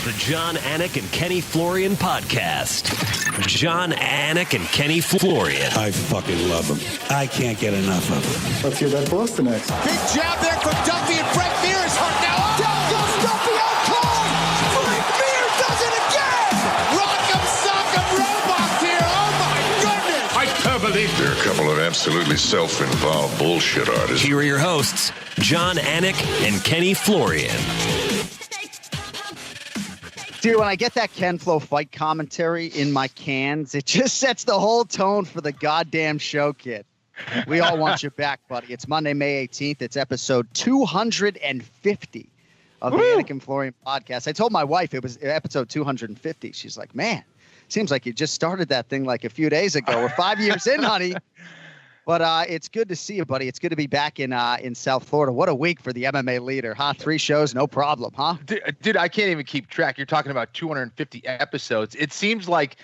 The John Anik and Kenny Florian Podcast. John Anik and Kenny Florian. I fucking love them. I can't get enough of them. Let's hear that Boston next. Big jab there from Duffy, and Frank Mir is hurt now. Down goes Duffy, out cold. Frank Mir does it again. Rock'em sock'em robots here. Oh my goodness. Hyperbole. They're a couple of absolutely self-involved bullshit artists. Here are your hosts, John Anik and Kenny Florian. Dude, when I get that Ken Flo fight commentary in my cans, it just sets the whole tone for the goddamn show, kid. We all want you back, buddy. It's Monday, May 18th. It's episode 250 of the Anik and Florian podcast. I told my wife it was episode 250. She's like, man, seems like you just started that thing like a few days ago. We're 5 years in, honey. But it's good to see you, buddy. It's good to be back in South Florida. What a week for the MMA leader, huh? 3 shows, no problem, huh? Dude, I can't even keep track. You're talking about 250 episodes. It seems like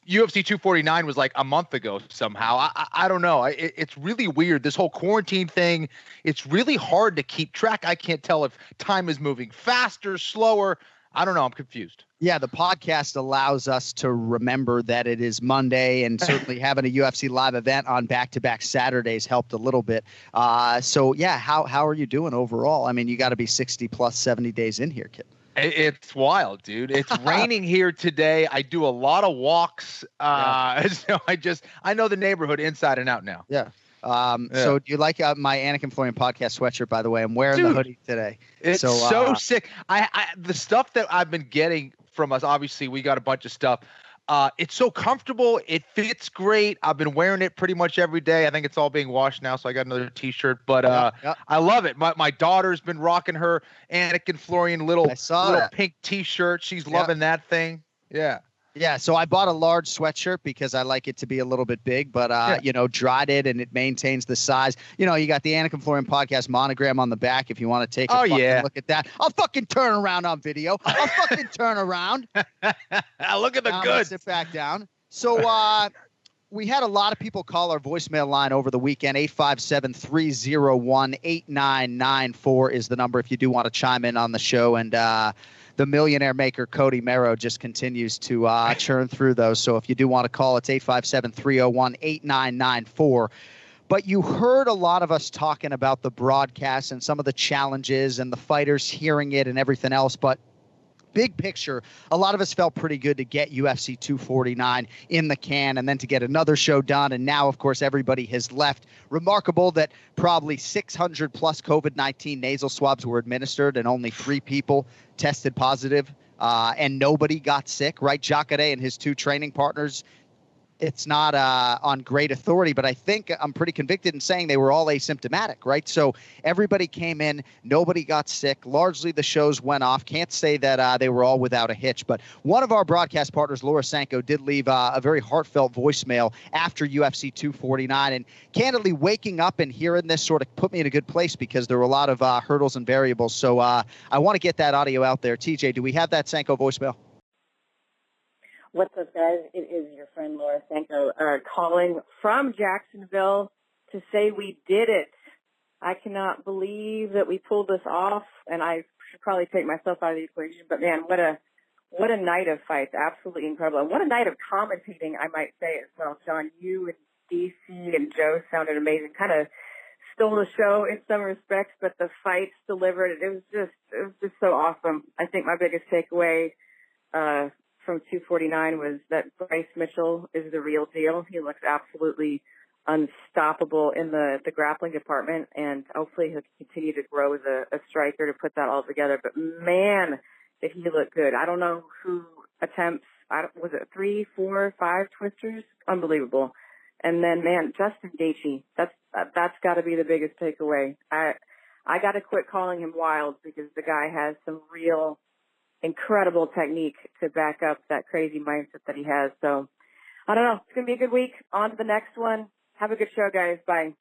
UFC 249 was like a month ago somehow. I don't know. It's really weird. This whole quarantine thing, it's really hard to keep track. I can't tell if time is moving faster, slower. I don't know. I'm confused. Yeah, the podcast allows us to remember that it is Monday, and certainly having a UFC live event on back-to-back Saturdays helped a little bit. So, yeah, how are you doing overall? I mean, you got to be 60 plus 70 days in here, kid. It's wild, dude. It's raining here today. I do a lot of walks. So I know the neighborhood inside and out now. Yeah. So do you like my Anik and Florian podcast sweatshirt, by the way? I'm wearing the hoodie today. It's so sick. I the stuff that I've been getting from us, obviously we got a bunch of stuff. It's so comfortable. It fits great. I've been wearing it pretty much every day. I think it's all being washed now, so I got another t-shirt, but I love it. My daughter's been rocking her Anik and Florian little pink t-shirt. She's loving that thing. Yeah. Yeah, so I bought a large sweatshirt because I like it to be a little bit big, but, dried it and it maintains the size. You know, you got the Anik and Florian podcast monogram on the back if you want to take a fucking look at that. I'll fucking turn around on video. I'll fucking turn around. Look at the goods. Sit back down. So we had a lot of people call our voicemail line over the weekend. 857-301-8994 is the number if you do want to chime in on the show. And the millionaire maker, Cody Merrow, just continues to churn through those. So if you do want to call, it's 857-301-8994. But you heard a lot of us talking about the broadcast and some of the challenges and the fighters hearing it and everything else. But big picture, a lot of us felt pretty good to get UFC 249 in the can and then to get another show done. And now, of course, everybody has left. Remarkable that probably 600 plus COVID-19 nasal swabs were administered and only 3 people tested positive and nobody got sick, right? Jacare and his 2 training partners. It's not on great authority, but I think I'm pretty convicted in saying they were all asymptomatic, right? So everybody came in, nobody got sick. Largely the shows went off. Can't say that they were all without a hitch, but one of our broadcast partners, Laura Sanko, did leave a very heartfelt voicemail after UFC 249. And candidly, waking up and hearing this sort of put me in a good place because there were a lot of hurdles and variables. So I want to get that audio out there. TJ, do we have that Sanko voicemail? What's up, guys? It is your friend Laura Sanko calling from Jacksonville to say we did it. I cannot believe that we pulled this off, and I should probably take myself out of the equation. But man, what a night of fights! Absolutely incredible, and what a night of commentating, I might say as well. John, you and DC and Joe sounded amazing. Kind of stole the show in some respects, but the fights delivered. It was just so awesome. I think my biggest takeaway from 249 was that Bryce Mitchell is the real deal. He looks absolutely unstoppable in the grappling department, and hopefully he'll continue to grow as a striker to put that all together. But man, did he look good. I don't know who attempts, was it 3, 4, 5 twisters? Unbelievable. And then, man, Justin Gaethje, that's got to be the biggest takeaway. I got to quit calling him wild because the guy has some real incredible technique to back up that crazy mindset that he has. So, I don't know. It's going to be a good week. On to the next one. Have a good show, guys. Bye.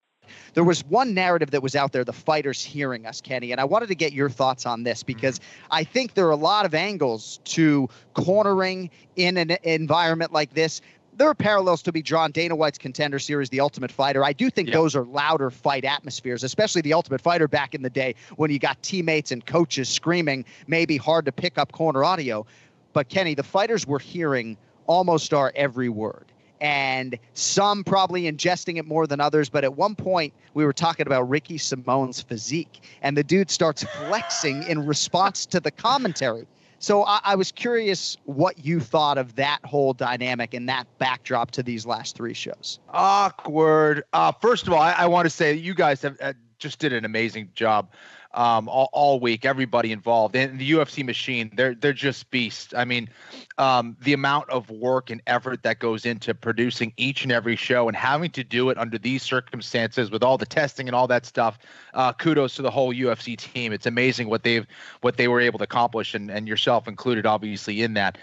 There was one narrative that was out there, the fighters hearing us, Kenny, and I wanted to get your thoughts on this because I think there are a lot of angles to cornering in an environment like this. there are parallels to be drawn. Dana White's Contender series, The Ultimate Fighter. I do think those are louder fight atmospheres, especially The Ultimate Fighter back in the day when you got teammates and coaches screaming, maybe hard to pick up corner audio. But Kenny, the fighters we're hearing almost are every word. And some probably ingesting it more than others. But at one point, we were talking about Ricky Simone's physique, and the dude starts flexing in response to the commentary. So I was curious what you thought of that whole dynamic and that backdrop to these last 3 shows. Awkward. First of all, I want to say you guys have just did an amazing job all week. Everybody involved in the UFC machine, they're just beasts. I mean, the amount of work and effort that goes into producing each and every show and having to do it under these circumstances with all the testing and all that stuff. Kudos to the whole UFC team. It's amazing what they were able to accomplish, and yourself included, obviously, in that.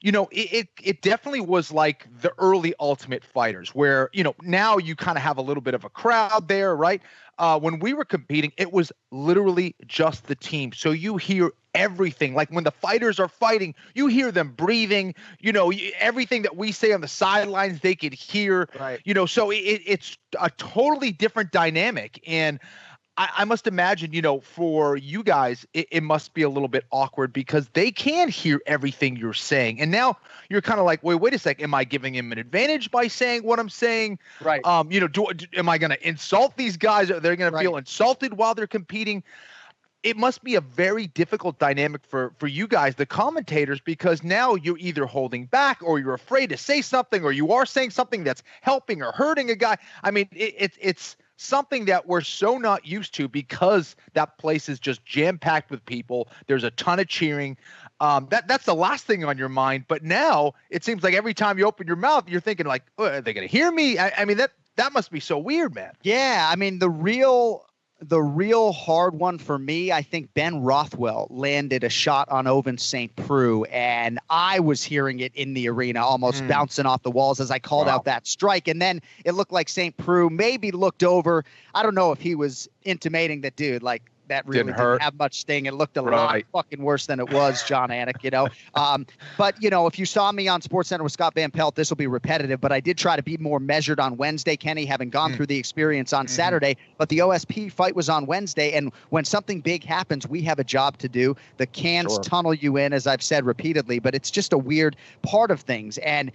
It definitely was like the early Ultimate Fighters where, now you kind of have a little bit of a crowd there, right? When we were competing, it was literally just the team. So you hear everything. Like when the fighters are fighting, you hear them breathing, everything that we say on the sidelines, they could hear, right. So it's a totally different dynamic. And I must imagine, for you guys, it must be a little bit awkward because they can hear everything you're saying. And now you're kind of like, wait a second. Am I giving him an advantage by saying what I'm saying? Right. Am I going to insult these guys? Are they going to feel insulted while they're competing? It must be a very difficult dynamic for you guys, the commentators, because now you're either holding back or you're afraid to say something, or you are saying something that's helping or hurting a guy. I mean, it's something that we're so not used to because that place is just jam-packed with people. There's a ton of cheering. That's the last thing on your mind. But now it seems like every time you open your mouth, you're thinking like, oh, are they going to hear me? I mean, that must be so weird, man. Yeah, I mean, the real hard one for me, I think Ben Rothwell landed a shot on Ovince St. Preux, and I was hearing it in the arena almost bouncing off the walls as I called out that strike. And then it looked like St. Preux maybe looked over. I don't know if he was intimating that, dude, like, that really didn't have much sting. It looked a lot fucking worse than it was, John Anik, But, if you saw me on SportsCenter with Scott Van Pelt, this will be repetitive, but I did try to be more measured on Wednesday, Kenny, having gone through the experience on Saturday. But the OSP fight was on Wednesday, and when something big happens, we have a job to do. The cans tunnel you in, as I've said repeatedly, but it's just a weird part of things. And,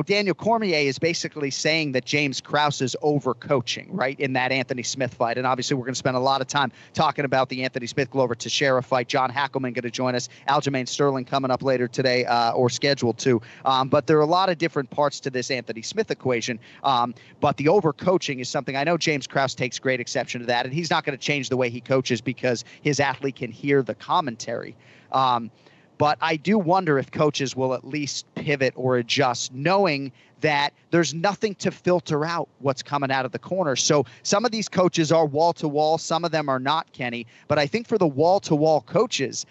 Daniel Cormier is basically saying that James Krause is overcoaching, right, in that Anthony Smith fight. And obviously we're going to spend a lot of time talking about the Anthony Smith Glover Teixeira fight. John Hackleman going to join us. Aljamain Sterling coming up later today, or scheduled to. But there are a lot of different parts to this Anthony Smith equation. But the overcoaching is something I know James Krause takes great exception to that, and he's not going to change the way he coaches because his athlete can hear the commentary. But I do wonder if coaches will at least pivot or adjust, knowing that there's nothing to filter out what's coming out of the corner. So some of these coaches are wall-to-wall. Some of them are not, Kenny. But I think for the wall-to-wall coaches,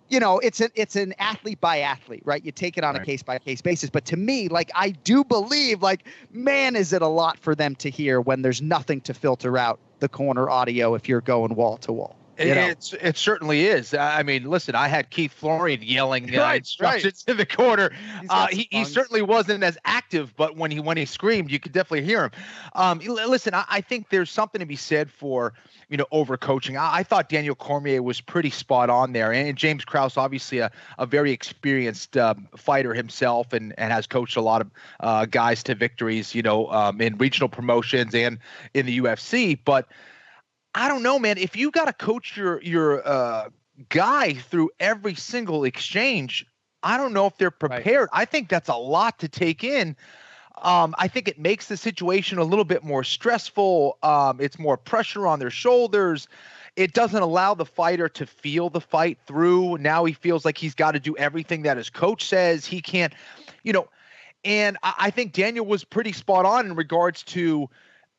it's an athlete by athlete, right? You take it on a case-by-case basis. But to me, I do believe, man, is it a lot for them to hear when there's nothing to filter out the corner audio if you're going wall-to-wall. It certainly is. I mean, listen, I had Keith Florian yelling instructions in the corner. He certainly wasn't as active, but when he screamed, you could definitely hear him. Listen, I think there's something to be said for, overcoaching. I thought Daniel Cormier was pretty spot on there. And James Krause, obviously a very experienced fighter himself and has coached a lot of guys to victories, in regional promotions and in the UFC. But I don't know, man. If you got to coach your guy through every single exchange, I don't know if they're prepared. I think that's a lot to take in. I think it makes the situation a little bit more stressful. It's more pressure on their shoulders. It doesn't allow the fighter to feel the fight through. Now he feels like he's got to do everything that his coach says. He can't, and I think Daniel was pretty spot on in regards to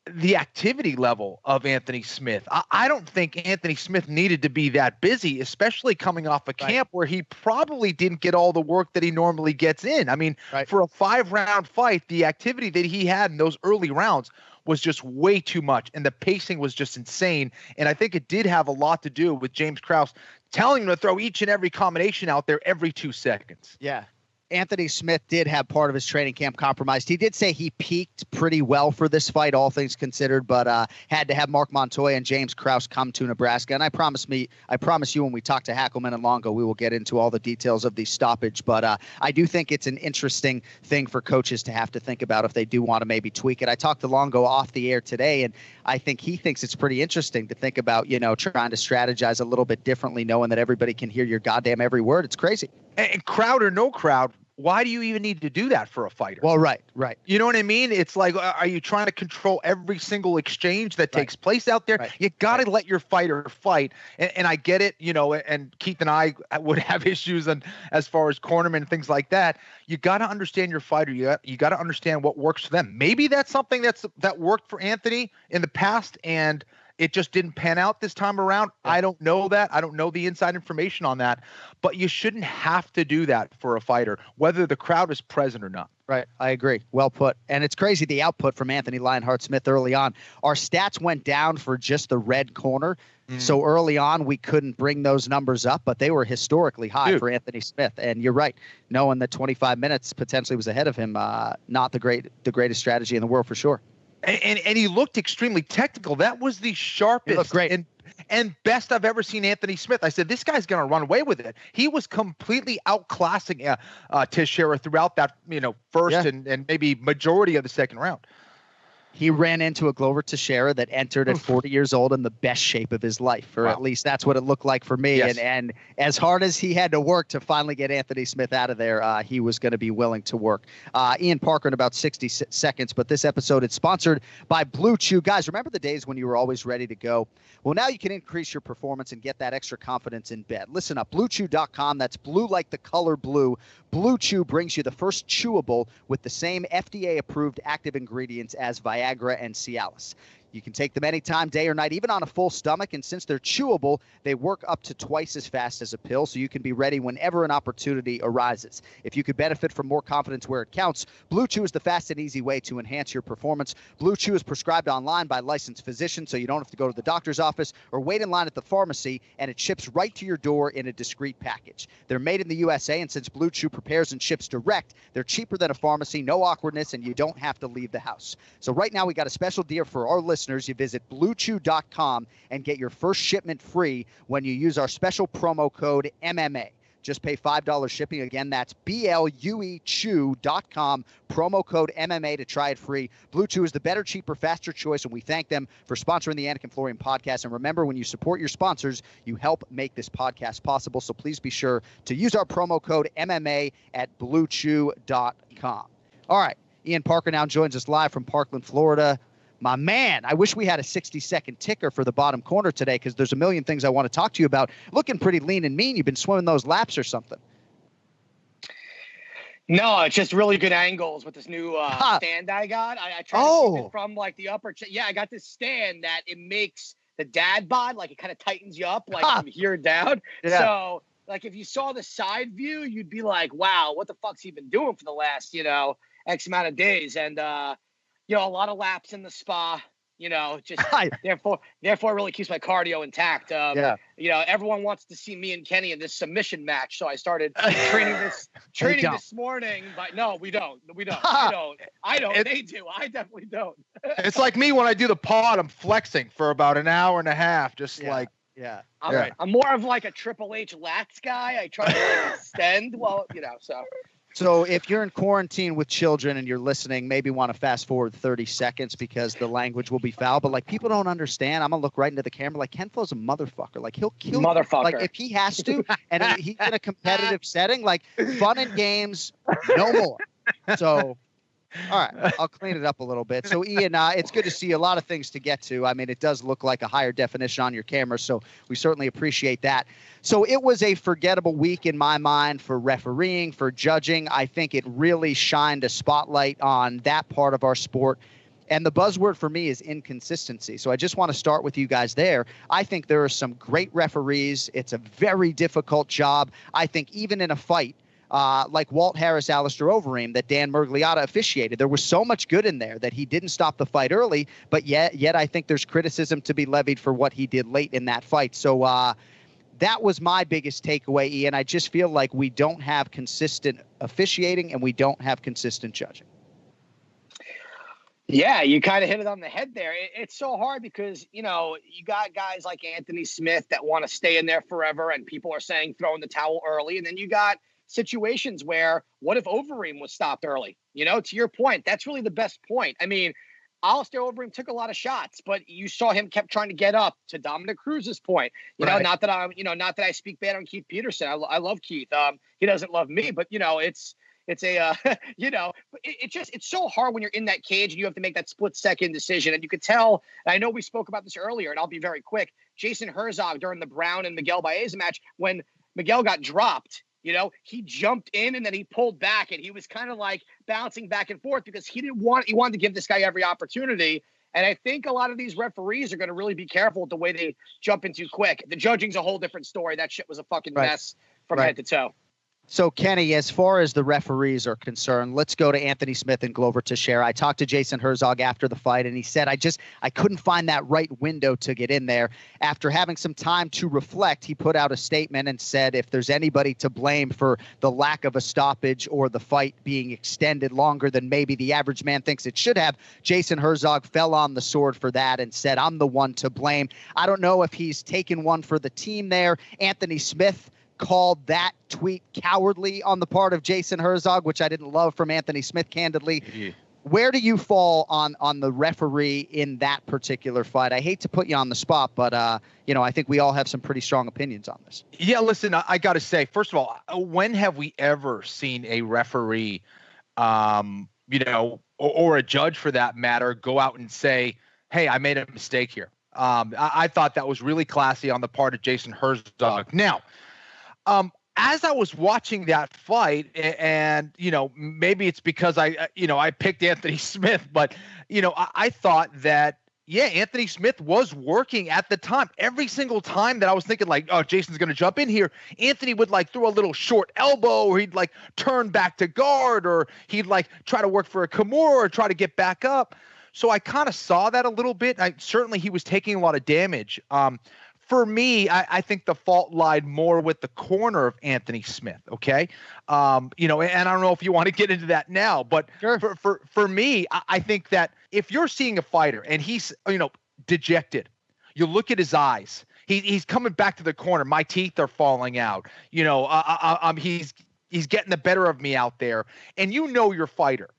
the activity level of Anthony Smith. I don't think Anthony Smith needed to be that busy, especially coming off a camp where he probably didn't get all the work that he normally gets in. I mean, for a 5-round fight, the activity that he had in those early rounds was just way too much, and the pacing was just insane. And I think it did have a lot to do with James Krause telling him to throw each and every combination out there every 2 seconds. Yeah. Anthony Smith did have part of his training camp compromised. He did say he peaked pretty well for this fight, all things considered, but had to have Mark Montoya and James Krause come to Nebraska. And I promise you when we talk to Hackleman and Longo, we will get into all the details of the stoppage. But I do think it's an interesting thing for coaches to have to think about if they do want to maybe tweak it. I talked to Longo off the air today, and I think he thinks it's pretty interesting to think about, trying to strategize a little bit differently, knowing that everybody can hear your goddamn every word. It's crazy. And crowd or no crowd, why do you even need to do that for a fighter? Well, right. You know what I mean? It's like, are you trying to control every single exchange that takes place out there? Right. You got to let your fighter fight. And I get it, and Keith and I would have issues as far as cornermen and things like that. You got to understand your fighter. You got to understand what works for them. Maybe that's something that worked for Anthony in the past, and it just didn't pan out this time around. Yeah. I don't know that. I don't know the inside information on that. But you shouldn't have to do that for a fighter, whether the crowd is present or not. Right. I agree. Well put. And it's crazy, the output from Anthony Lionheart-Smith early on. Our stats went down for just the red corner. So early on, we couldn't bring those numbers up, but they were historically high for Anthony Smith. And you're right. Knowing that 25 minutes potentially was ahead of him, not the greatest strategy in the world for sure. And he looked extremely technical. That was the sharpest great. and best I've ever seen Anthony Smith. I said, this guy's going to run away with it. He was completely outclassing Teixeira throughout that, first and maybe majority of the second round. He ran into a Glover Teixeira that entered at 40 years old in the best shape of his life, or at least that's what it looked like for me. Yes. And as hard as he had to work to finally get Anthony Smith out of there, he was going to be willing to work. Ian Parker in about 60 seconds, but this episode is sponsored by BlueChew. Guys, remember the days when you were always ready to go? Well, now you can increase your performance and get that extra confidence in bed. Listen up, BlueChew.com. That's blue like the color blue. BlueChew brings you the first chewable with the same FDA-approved active ingredients as Viagra and Cialis. You can take them anytime, day or night, even on a full stomach. And since they're chewable, they work up to twice as fast as a pill, so you can be ready whenever an opportunity arises. If you could benefit from more confidence where it counts, BlueChew is the fast and easy way to enhance your performance. BlueChew is prescribed online by licensed physicians, so you don't have to go to the doctor's office or wait in line at the pharmacy, and it ships right to your door in a discreet package. They're made in the USA, and since BlueChew prepares and ships direct, they're cheaper than a pharmacy, no awkwardness, and you don't have to leave the house. So right now, we got a special deal for our listeners. You visit BlueChew.com and get your first shipment free when you use our special promo code MMA. Just pay $5 shipping. Again, that's BlueChew.com, promo code MMA to try it free. BlueChew is the better, cheaper, faster choice, and we thank them for sponsoring the Anik and Florian podcast. And remember, when you support your sponsors, you help make this podcast possible. So please be sure to use our promo code MMA at BlueChew.com. All right, Ian Parker now joins us live from Parkland, Florida. My man, I wish we had a 60-second ticker for the bottom corner today, because there's a million things I want to talk to you about. Looking pretty lean and mean. You've been swimming those laps or something. No, it's just really good angles with this new stand I got. I tried to keep it from like the upper. Yeah, I got this stand that it makes the dad bod, like it kind of tightens you up like from here down. Yeah. So like if you saw the side view, you'd be like, wow, what the fuck's he been doing for the last, X amount of days? And, a lot of laps in the spa, just therefore it really keeps my cardio intact. Everyone wants to see me and Kenny in this submission match. So I started training this morning, but no, we don't. I don't. They do. I definitely don't. It's like me when I do the pod, I'm flexing for about an hour and a half. I'm more of like a Triple H lats guy. I try to extend So if you're in quarantine with children and you're listening, maybe want to fast forward 30 seconds because the language will be foul. But like people don't understand. I'm gonna look right into the camera. Like Ken Flo's a motherfucker. Like he'll kill motherfucker. Like if he has to, and he's in a competitive setting, like fun and games, no more. So. All right, I'll clean it up a little bit. So, Ian, it's good to see a lot of things to get to. I mean, it does look like a higher definition on your camera, so we certainly appreciate that. So it was a forgettable week in my mind for refereeing, for judging. I think it really shined a spotlight on that part of our sport. And the buzzword for me is inconsistency. So I just want to start with you guys there. I think there are some great referees. It's a very difficult job. I think even in a fight, like Walt Harris, Alistair Overeem, that Dan Murgliata officiated. There was so much good in there that he didn't stop the fight early, but yet I think there's criticism to be levied for what he did late in that fight. So that was my biggest takeaway, Ian. I just feel like we don't have consistent officiating and we don't have consistent judging. Yeah, you kind of hit it on the head there. It's so hard because, you got guys like Anthony Smith that want to stay in there forever, and people are saying throw in the towel early. And then you got situations where, what if Overeem was stopped early? To your point, that's really the best point. I mean, Alistair Overeem took a lot of shots, but you saw him kept trying to get up. To Dominic Cruz's point, not that I speak bad on Keith Peterson. I love Keith. He doesn't love me, but it's so hard when you're in that cage and you have to make that split-second decision. And you could tell, and I know we spoke about this earlier, and I'll be very quick, Jason Herzog during the Brown and Miguel Baeza match, when Miguel got dropped, he jumped in and then he pulled back, and he was kind of like bouncing back and forth because he wanted to give this guy every opportunity. And I think a lot of these referees are going to really be careful with the way they jump in too quick. The judging's a whole different story. That shit was a fucking mess from head to toe. So, Kenny, as far as the referees are concerned, let's go to Anthony Smith and Glover Teixeira. I talked to Jason Herzog after the fight, and he said, I couldn't find that right window to get in there. After having some time to reflect, he put out a statement and said if there's anybody to blame for the lack of a stoppage or the fight being extended longer than maybe the average man thinks it should have, Jason Herzog fell on the sword for that and said, I'm the one to blame. I don't know if he's taken one for the team there. Anthony Smith called that tweet cowardly on the part of Jason Herzog, which I didn't love from Anthony Smith, candidly. Yeah. Where do you fall on the referee in that particular fight? I hate to put you on the spot, but I think we all have some pretty strong opinions on this. Yeah, listen, I got to say, first of all, when have we ever seen a referee, or a judge for that matter, go out and say, hey, I made a mistake here? I thought that was really classy on the part of Jason Herzog. Now, as I was watching that fight, and maybe it's because I picked Anthony Smith, but I thought that Anthony Smith was working at the time. Every single time that I was thinking like, oh, Jason's going to jump in here, Anthony would like throw a little short elbow, or he'd like turn back to guard, or he'd like try to work for a Kimura or try to get back up. So I kind of saw that a little bit. Certainly he was taking a lot of damage. For me, I think the fault lied more with the corner of Anthony Smith. Okay. And I don't know if you want to get into that now, but sure. For me, I think that if you're seeing a fighter and he's, dejected, you look at his eyes, he's coming back to the corner. My teeth are falling out. He's getting the better of me out there. And your fighter,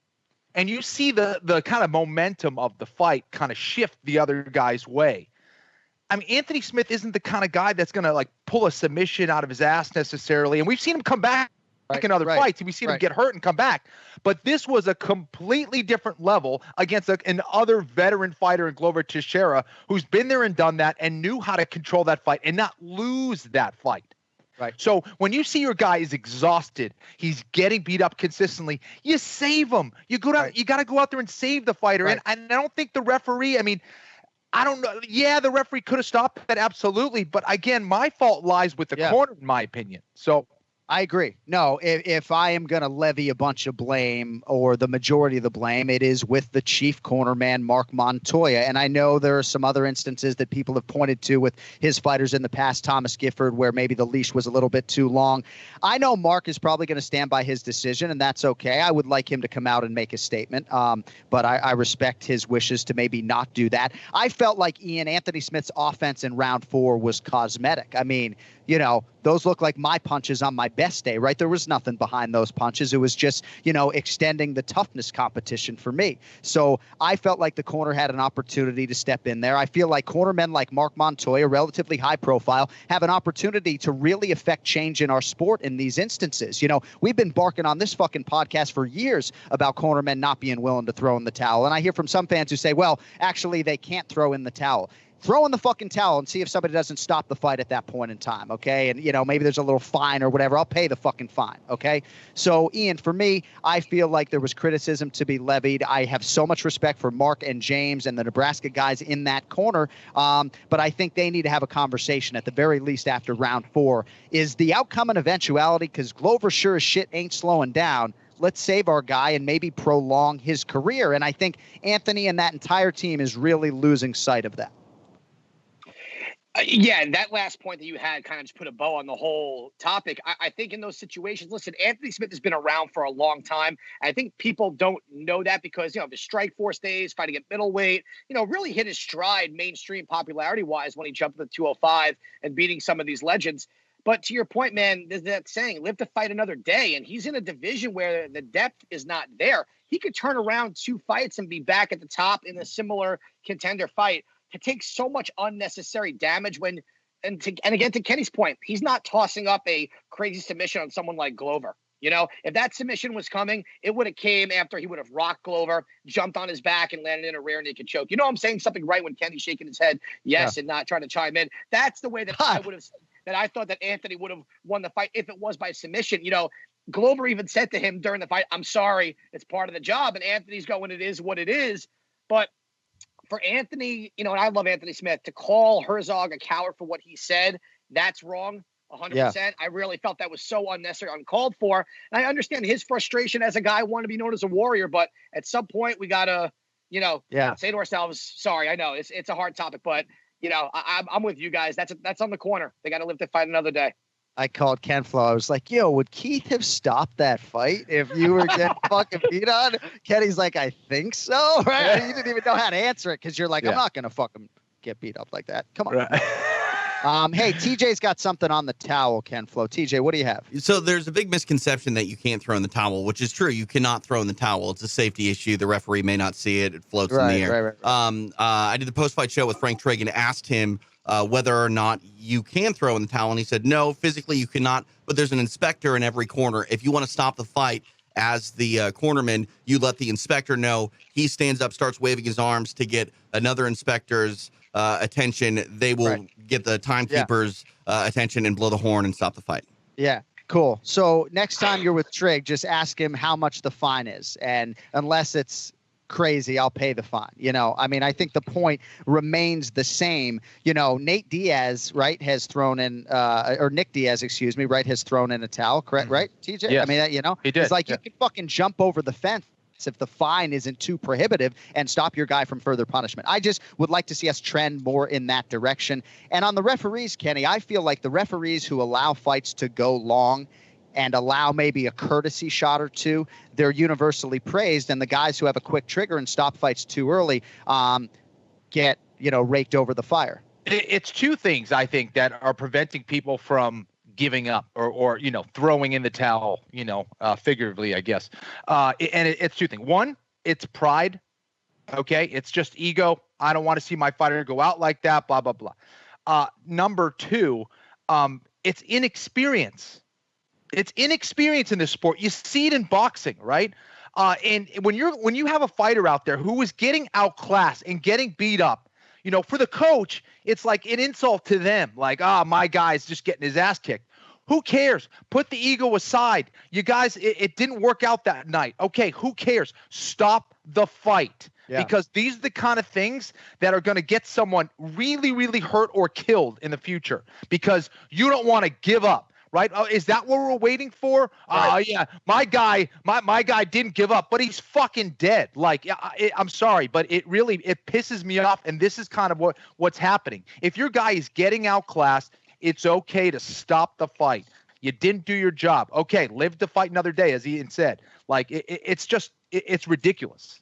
and you see the kind of momentum of the fight kind of shift the other guy's way. I mean, Anthony Smith isn't the kind of guy that's going to like pull a submission out of his ass necessarily. And we've seen him come back in other fights. We've seen him get hurt and come back. But this was a completely different level against an other veteran fighter in Glover Teixeira, who's been there and done that and knew how to control that fight and not lose that fight. Right. So when you see your guy is exhausted, he's getting beat up consistently, you save him. You go down. You got to go out there and save the fighter. And I don't think the referee, I don't know. Yeah, the referee could have stopped that, absolutely. But again, my fault lies with the corner, in my opinion. So I agree. No, if I am going to levy a bunch of blame, or the majority of the blame, it is with the chief cornerman, Mark Montoya. And I know there are some other instances that people have pointed to with his fighters in the past, Thomas Gifford, where maybe the leash was a little bit too long. I know Mark is probably going to stand by his decision, and that's okay. I would like him to come out and make a statement, but I respect his wishes to maybe not do that. I felt like Anthony Smith's offense in round 4 was cosmetic. I mean, those look like my punches on my best day, right? There was nothing behind those punches. It was just, extending the toughness competition for me. So I felt like the corner had an opportunity to step in there. I feel like cornermen like Mark Montoya, relatively high profile, have an opportunity to really affect change in our sport in these instances. We've been barking on this fucking podcast for years about cornermen not being willing to throw in the towel. And I hear from some fans who say, well, actually, they can't throw in the towel. Throw in the fucking towel and see if somebody doesn't stop the fight at that point in time, okay? And, maybe there's a little fine or whatever. I'll pay the fucking fine, okay? So, Ian, for me, I feel like there was criticism to be levied. I have so much respect for Mark and James and the Nebraska guys in that corner, but I think they need to have a conversation at the very least after round 4. Is the outcome an eventuality? Because Glover sure as shit ain't slowing down. Let's save our guy and maybe prolong his career. And I think Anthony and that entire team is really losing sight of that. Yeah, that last point that you had kind of just put a bow on the whole topic. I think in those situations, listen, Anthony Smith has been around for a long time. I think people don't know that because, the Strike Force days, fighting at middleweight, really hit his stride mainstream popularity-wise when he jumped to the 205 and beating some of these legends. But to your point, man, there's that saying, live to fight another day. And he's in a division where the depth is not there. He could turn around 2 fights and be back at the top in a similar contender fight. To take so much unnecessary damage and again, to Kenny's point, he's not tossing up a crazy submission on someone like Glover. If that submission was coming, it would have came after he would have rocked Glover, jumped on his back, and landed in a rear naked choke. I'm saying something right when Kenny's shaking his head, yes, and not trying to chime in. That's the way that I would have said that. I thought that Anthony would have won the fight if it was by submission. Glover even said to him during the fight, "I'm sorry, it's part of the job." And Anthony's going, "It is what it is." But for Anthony, and I love Anthony Smith, to call Herzog a coward for what he said, that's wrong, 100%. Yeah. I really felt that was so unnecessary, uncalled for. And I understand his frustration as a guy wanting to be known as a warrior, but at some point we got to, say to ourselves, sorry, I know it's a hard topic, but, I'm with you guys. That's on the corner. They got to live to fight another day. I called Ken Flo. I was like, would Keith have stopped that fight if you were getting fucking beat on? Kenny's like, I think so. Right? You didn't even know how to answer it because you're like, I'm not going to fucking get beat up like that. Come on. Right. Hey, TJ's got something on the towel, Ken Flo. TJ, what do you have? So there's a big misconception that you can't throw in the towel, which is true. You cannot throw in the towel. It's a safety issue. The referee may not see it. It floats in the air. Right. I did the post-fight show with Frank Trigg and asked him whether or not you can throw in the towel. And he said, no, physically you cannot, but there's an inspector in every corner. If you want to stop the fight as the cornerman, you let the inspector know. He stands up, starts waving his arms to get another inspector's attention. They will get the timekeeper's attention and blow the horn and stop the fight. Yeah. Cool. So next time you're with Trigg, just ask him how much the fine is. And unless it's crazy, I'll pay the fine. I think the point remains the same. Nate Diaz, right, has thrown in, or Nick Diaz, excuse me, right, has thrown in a towel, correct, right, TJ? Yes. He did. It's like you can fucking jump over the fence if the fine isn't too prohibitive and stop your guy from further punishment. I just would like to see us trend more in that direction. And on the referees, Kenny, I feel like the referees who allow fights to go long and allow maybe a courtesy shot or two, they're universally praised. And the guys who have a quick trigger and stop fights too early get, raked over the fire. It's two things, I think, that are preventing people from giving up or throwing in the towel, figuratively, I guess. It's two things. One, it's pride. Okay. It's just ego. I don't want to see my fighter go out like that, blah, blah, blah. Number two, it's inexperience. It's inexperience in this sport. You see it in boxing, right? And when you have a fighter out there who is getting outclassed and getting beat up, for the coach, it's like an insult to them. Like, my guy's just getting his ass kicked. Who cares? Put the ego aside. You guys, it didn't work out that night. Okay, who cares? Stop the fight. Yeah. Because these are the kind of things that are going to get someone really, really hurt or killed in the future because you don't want to give up. Right? Is that what we're waiting for? Yeah. My guy didn't give up, but he's fucking dead. Like, I'm sorry, but it pisses me off. And this is kind of what's happening. If your guy is getting outclassed, it's okay to stop the fight. You didn't do your job. Okay, live to fight another day, as Ian said. Like, it's ridiculous.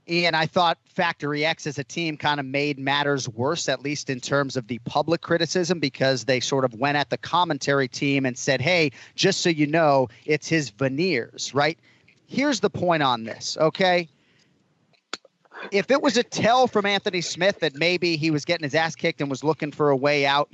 Ian, I thought Factory X as a team kind of made matters worse, at least in terms of the public criticism, because they sort of went at the commentary team and said, hey, just so you know, it's his veneers, right? Here's the point on this, okay? If it was a tell from Anthony Smith that maybe he was getting his ass kicked and was looking for a way out,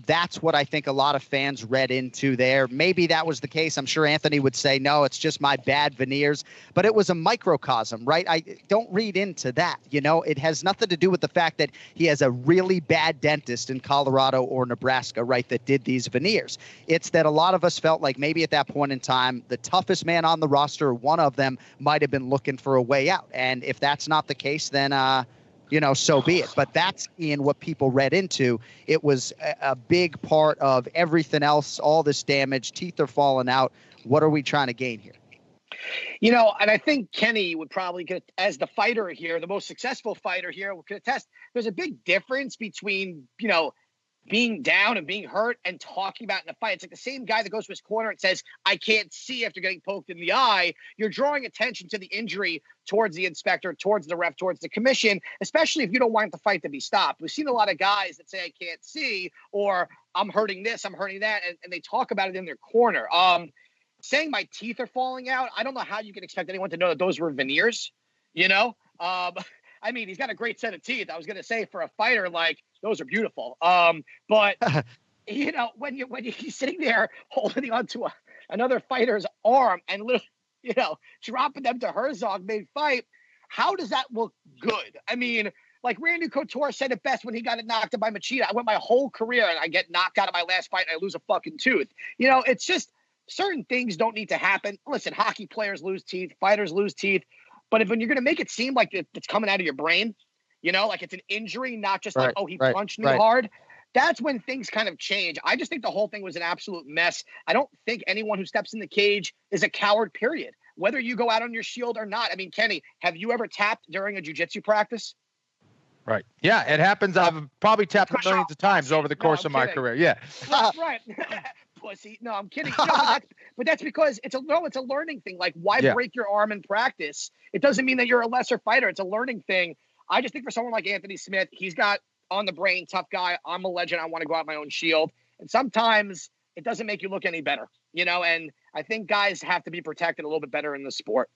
that's what I think a lot of fans read into there. Maybe that was the case. I'm sure Anthony would say, no, it's just my bad veneers. But it was a microcosm, right? I don't read into that. It has nothing to do with the fact that he has a really bad dentist in Colorado or Nebraska, right, that did these veneers. It's that a lot of us felt like maybe at that point in time, the toughest man on the roster, one of them, might have been looking for a way out. And if that's not the case, then so be it. But that's, Ian, what people read into. It was a big part of everything else, all this damage, teeth are falling out. What are we trying to gain here? And I think Kenny would probably get, as the fighter here, the most successful fighter here, could attest, there's a big difference between, being down and being hurt and talking about in a fight. It's like the same guy that goes to his corner and says, I can't see after getting poked in the eye. You're drawing attention to the injury towards the inspector, towards the ref, towards the commission, especially if you don't want the fight to be stopped. We've seen a lot of guys that say, I can't see, or I'm hurting this, I'm hurting that, and they talk about it in their corner. Saying my teeth are falling out, I don't know how you can expect anyone to know that those were veneers, you know? I mean, he's got a great set of teeth. I was going to say for a fighter, like, those are beautiful. But you know, when he's sitting there holding onto another fighter's arm and literally, you know, dropping them to Herzog mid-fight, how does that look good? I mean, like Randy Couture said it best when he got it knocked out by Machida. I went my whole career and I get knocked out of my last fight and I lose a fucking tooth. You know, it's just certain things don't need to happen. Listen, hockey players lose teeth, fighters lose teeth. But when you're going to make it seem like it's coming out of your brain, you know, like it's an injury, not just like, oh, he punched me hard, that's when things kind of change. I just think the whole thing was an absolute mess. I don't think anyone who steps in the cage is a coward, period. Whether you go out on your shield or not. I mean, Kenny, have you ever tapped during a jiu-jitsu practice? Right. Yeah, it happens. I've probably tapped millions of times over the course of my career. Yeah. Right. Pussy. No, I'm kidding. No, but that's because it's a learning thing. Like, why break your arm in practice? It doesn't mean that you're a lesser fighter. It's a learning thing. I just think for someone like Anthony Smith, he's got on the brain, tough guy. I'm a legend. I want to go out my own shield. And sometimes it doesn't make you look any better, you know? And I think guys have to be protected a little bit better in the sport.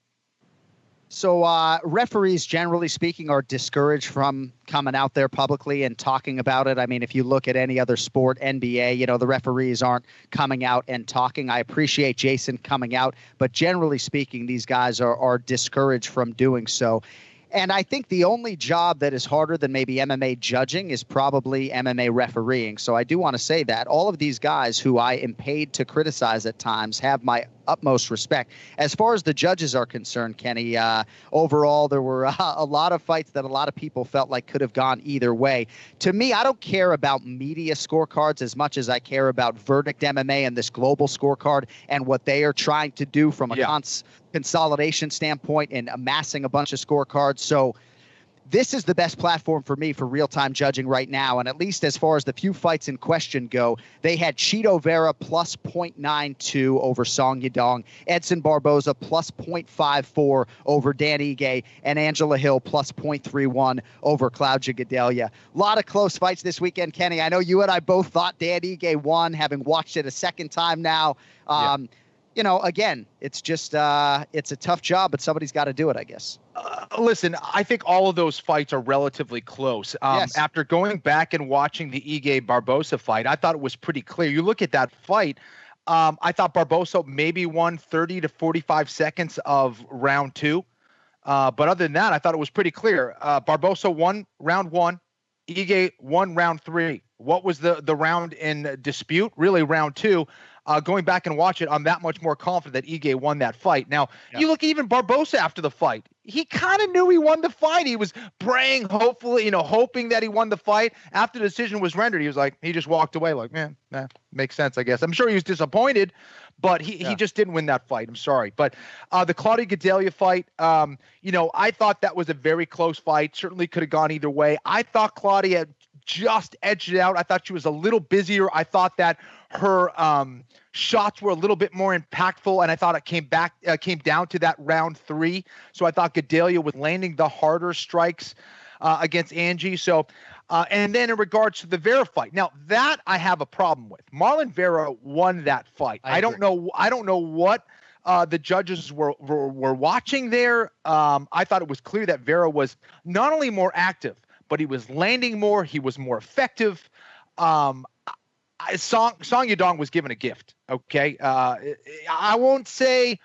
So referees, generally speaking, are discouraged from coming out there publicly and talking about it. I mean, if you look at any other sport, NBA, you know, the referees aren't coming out and talking. I appreciate Jason coming out, but generally speaking, these guys are discouraged from doing so. And I think the only job that is harder than maybe MMA judging is probably MMA refereeing. So I do want to say that all of these guys who I am paid to criticize at times have my utmost respect. As far as the judges are concerned, Kenny, overall, there were a lot of fights that a lot of people felt like could have gone either way. To me, I don't care about media scorecards as much as I care about Verdict MMA and this global scorecard and what they are trying to do from a consolidation standpoint and amassing a bunch of scorecards. So this is the best platform for me for real-time judging right now. And at least as far as the few fights in question go, they had Chito Vera plus 0.92 over Song Yadong, Edson Barboza plus 0.54 over Dan Ige, and Angela Hill plus 0.31 over Claudia Gadelha. A lot of close fights this weekend, Kenny. I know you and I both thought Dan Ige won, having watched it a second time now. You know, again, it's just it's a tough job, but somebody's got to do it, I guess. Listen, I think all of those fights are relatively close. After going back and watching the Ige Barboza fight, I thought it was pretty clear. You look at that fight, I thought Barboza maybe won 30 to 45 seconds of round two. But other than that, I thought it was pretty clear. Barboza won round one, Ige won round three. What was the round in dispute? Really, round two. Going back and watch it, I'm that much more confident that Ige won that fight. Now, you look at even Barboza after the fight. He kind of knew he won the fight. He was praying, hopefully, hoping that he won the fight. After the decision was rendered, he was like, he just walked away like, man, makes sense, I guess. I'm sure he was disappointed, but he just didn't win that fight. I'm sorry. But the Claudia Gadelha fight, I thought that was a very close fight. Certainly could have gone either way. I thought Claudia just edged it out. I thought she was a little busier. I thought that her shots were a little bit more impactful, and I thought it came down to that round three. So I thought Gadelha was landing the harder strikes against Angie. So, and then in regards to the Vera fight, now that I have a problem with. Marlon Vera won that fight. I don't know what the judges were watching there. I thought it was clear that Vera was not only more active, but he was landing more. He was more effective. Song Yadong was given a gift. Okay. I won't say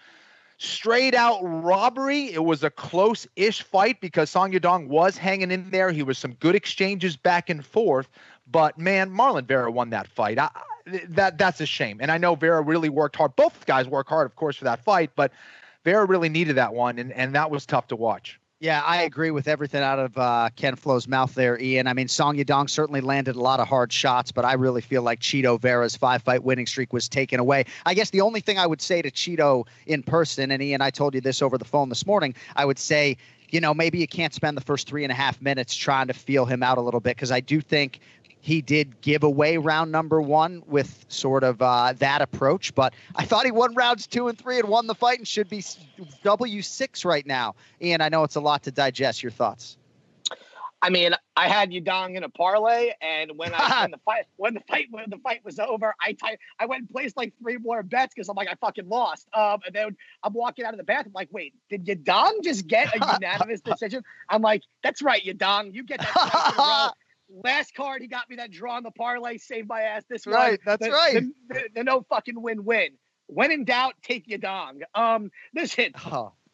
straight out robbery. It was a close-ish fight because Song Yadong was hanging in there. He was some good exchanges back and forth, but man, Marlon Vera won that fight. That's a shame. And I know Vera really worked hard. Both guys worked hard, of course, for that fight, but Vera really needed that one. And that was tough to watch. Yeah, I agree with everything out of Ken Flo's mouth there, Ian. I mean, Song Yadong certainly landed a lot of hard shots, but I really feel like Chito Vera's 5-fight winning streak was taken away. I guess the only thing I would say to Chito in person, and Ian, I told you this over the phone this morning, I would say, maybe you can't spend the first 3.5 minutes trying to feel him out a little bit, because I do think he did give away round number 1 with sort of that approach, but I thought he won rounds 2 and 3 and won the fight and should be W6 right now. Ian, I know it's a lot to digest. Your thoughts? I mean, I had Yadong in a parlay, and when the fight was over, I went and placed like 3 more bets because I'm like, I fucking lost. And then I'm walking out of the bathroom like, wait, did Yadong just get a unanimous decision? I'm like, that's right, Yadong, you get that twice in a row. Last card, he got me that draw on the parlay, saved my ass. This right, one, that's right. The no fucking win-win. When in doubt, take Yadong. Listen.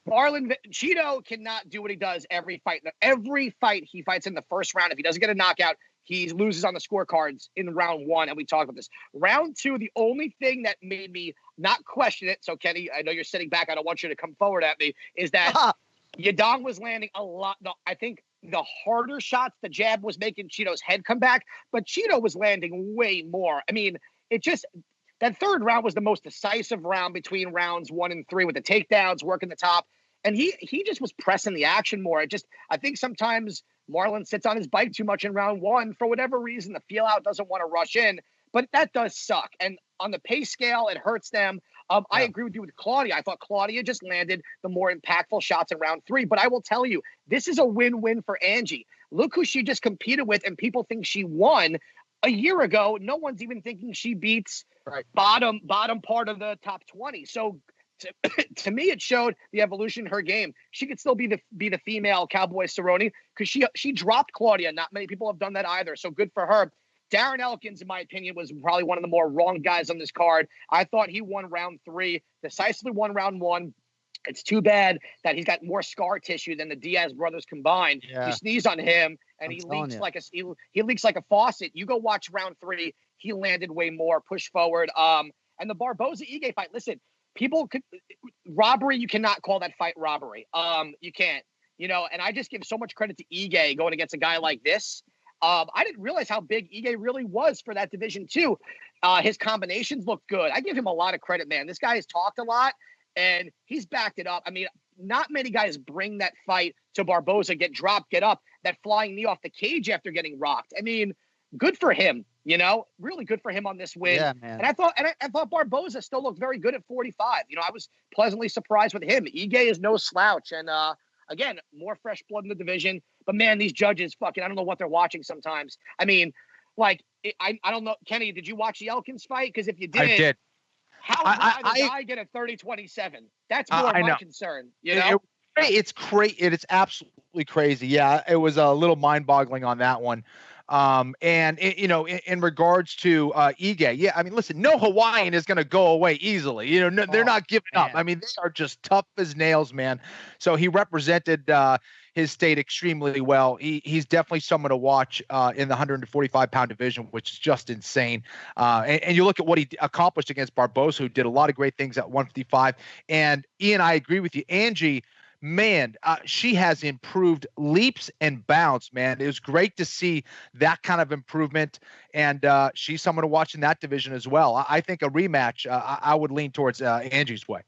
Marlon Cheeto cannot do what he does every fight. Every fight he fights in the first round, if he doesn't get a knockout, he loses on the scorecards in round 1, and we talked about this. Round 2, the only thing that made me not question it, so Kenny, I know you're sitting back, I don't want you to come forward at me, is that Yadong was landing a lot. I think the harder shots, the jab was making Cheeto's head come back, but Cheeto was landing way more. I mean, that third round was the most decisive round between rounds 1 and 3 with the takedowns, working the top. And he just was pressing the action more. I think sometimes Marlon sits on his bike too much in round 1 for whatever reason. The feel out doesn't want to rush in, but that does suck. And on the pay scale, it hurts them. I agree with you with Claudia. I thought Claudia just landed the more impactful shots in round 3. But I will tell you, this is a win-win for Angie. Look who she just competed with, and people think she won. A year ago, no one's even thinking she beats bottom part of the top 20. So to me, it showed the evolution in her game. She could still be the female Cowboy Cerrone because she dropped Claudia. Not many people have done that either. So good for her. Darren Elkins, in my opinion, was probably one of the more wrong guys on this card. I thought he won round 3, decisively won round 1. It's too bad that he's got more scar tissue than the Diaz brothers combined. You sneeze on him, and he leaks like a faucet. You go watch round 3. He landed way more, push forward. And the Barboza-Ige fight, listen, robbery, you cannot call that fight robbery. You can't, and I just give so much credit to Ige going against a guy like this. I didn't realize how big Ige really was for that division too. His combinations looked good. I give him a lot of credit, man. This guy has talked a lot and he's backed it up. I mean, not many guys bring that fight to Barboza, get dropped, get up, that flying knee off the cage after getting rocked. I mean, good for him. Really good for him on this win. Yeah, man. And I thought Barboza still looked very good at 45. I was pleasantly surprised with him. Ige is no slouch. And again, more fresh blood in the division. But man, these judges I don't know what they're watching sometimes. I mean, I don't know. Kenny, did you watch the Elkins fight? Because if you did, I did. How did the guy get a 30-27? That's more my concern. It's crazy. It is absolutely crazy. Yeah, it was a little mind-boggling on that one. In regards to Ige, I mean, listen, no Hawaiian is going to go away easily. They're not giving up. I mean, they are just tough as nails, man. So he represented his state extremely well. He's definitely someone to watch in the 145-pound division, which is just insane. And you look at what he accomplished against Barboza, who did a lot of great things at 155. And Ian, I agree with you. Angie, man, she has improved leaps and bounds, man. It was great to see that kind of improvement, and she's someone to watch in that division as well. I think a rematch, I would lean towards Angie's way.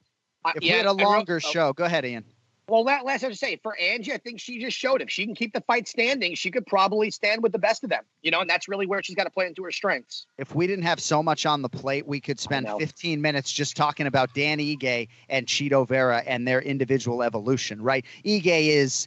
If we had a longer show, go ahead, Ian. Well, last I would say, for Angie, I think she just showed if she can keep the fight standing, she could probably stand with the best of them, and that's really where she's got to play into her strengths. If we didn't have so much on the plate, we could spend 15 minutes just talking about Dan Ige and Chito Vera and their individual evolution, right? Ige is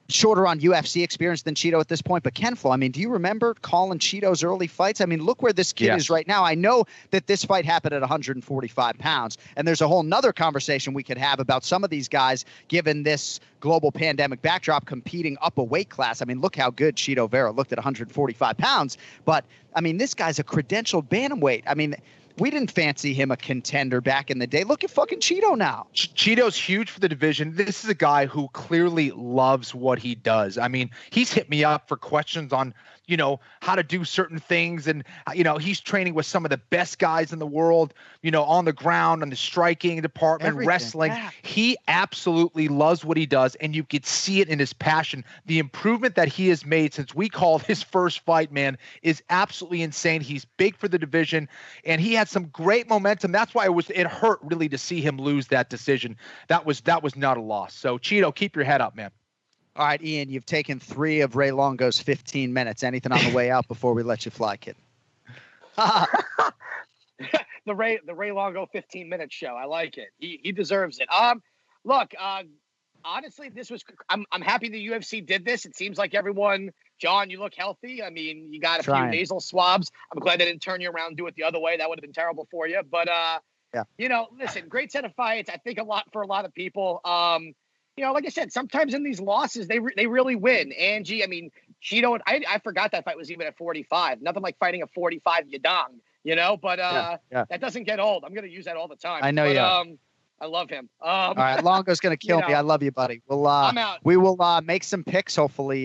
shorter on UFC experience than Chito at this point, but Ken Flo, I mean, do you remember calling Chito's early fights? I mean, look where this kid is right now. I know that this fight happened at 145 pounds, and there's a whole nother conversation we could have about some of these guys, given this global pandemic backdrop, competing up a weight class. I mean, look how good Chito Vera looked at 145 pounds, but I mean, this guy's a credentialed bantamweight. I mean, we didn't fancy him a contender back in the day. Look at fucking Chito now. Cheeto's huge for the division. This is a guy who clearly loves what he does. I mean, he's hit me up for questions on, how to do certain things. And, he's training with some of the best guys in the world, on the ground, on the striking department, wrestling. Yeah. He absolutely loves what he does. And you could see it in his passion. The improvement that he has made since we called his first fight, man, is absolutely insane. He's big for the division, and he had some great momentum. That's why it hurt really to see him lose that decision. That was not a loss. So Chito, keep your head up, man. All right, Ian, you've taken 3 of Ray Longo's 15 minutes. Anything on the way out before we let you fly, kid? The Ray Longo 15-minute show. I like it. He deserves it. Look, honestly, I'm happy the UFC did this. It seems like everyone, John, you look healthy. I mean, you got a few nasal swabs. I'm glad they didn't turn you around and do it the other way. That would have been terrible for you. But listen, great set of fights. I think for a lot of people. Like I said, sometimes in these losses, they really win. Angie, I mean, I forgot that fight was even at 45. Nothing like fighting a 45 Yadong, but that doesn't get old. I'm going to use that all the time. I know you are. I love him. All right, Longo's going to kill me. I love you, buddy. I'm out. We will make some picks hopefully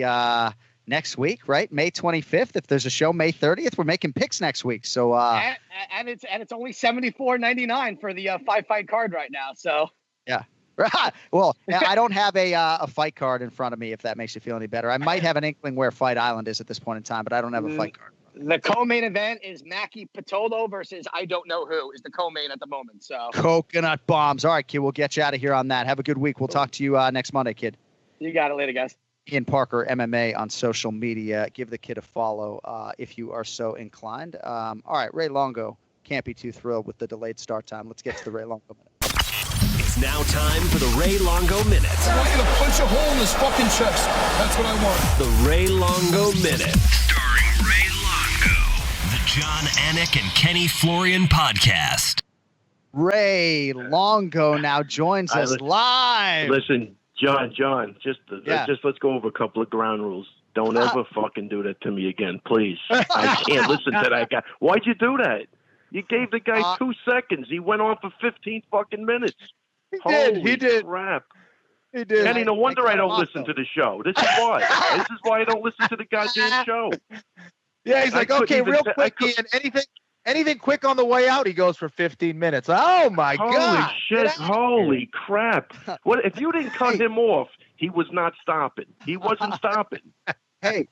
next week, right? May 25th. If there's a show May 30th, we're making picks next week. So and it's only $74.99 for the 5-fight card right now. So yeah. Well, I don't have a fight card in front of me, if that makes you feel any better. I might have an inkling where Fight Island is at this point in time, but I don't have a fight card. The co-main event is Maki Pitolo versus I don't know who is the co-main at the moment. So coconut bombs. All right, kid, we'll get you out of here on that. Have a good week. We'll talk to you next Monday, kid. You got it later, guys. Ian Parker, MMA on social media. Give the kid a follow if you are so inclined. All right, Ray Longo. Can't be too thrilled with the delayed start time. Let's get to the Ray Longo Minute. It's now time for the Ray Longo Minute. I want you to punch a hole in his fucking chest. That's what I want. The Ray Longo Minute. Starring Ray Longo. The John Anik and Kenny Florian Podcast. Ray Longo now joins us live. Listen, John, just let's go over a couple of ground rules. Don't ever fucking do that to me again, please. I can't listen to that guy. Why'd you do that? You gave the guy 2 seconds. He went on for 15 fucking minutes. He did. Crap. He did. Kenny, no wonder I don't listen to the show. This is why. This is why I don't listen to the goddamn show. Yeah, he's like, okay, real quick, Ian, anything quick on the way out? He goes for 15 minutes. Oh, my God. Holy shit. Holy crap. What if you didn't cut him off, he was not stopping. He wasn't stopping. Hey,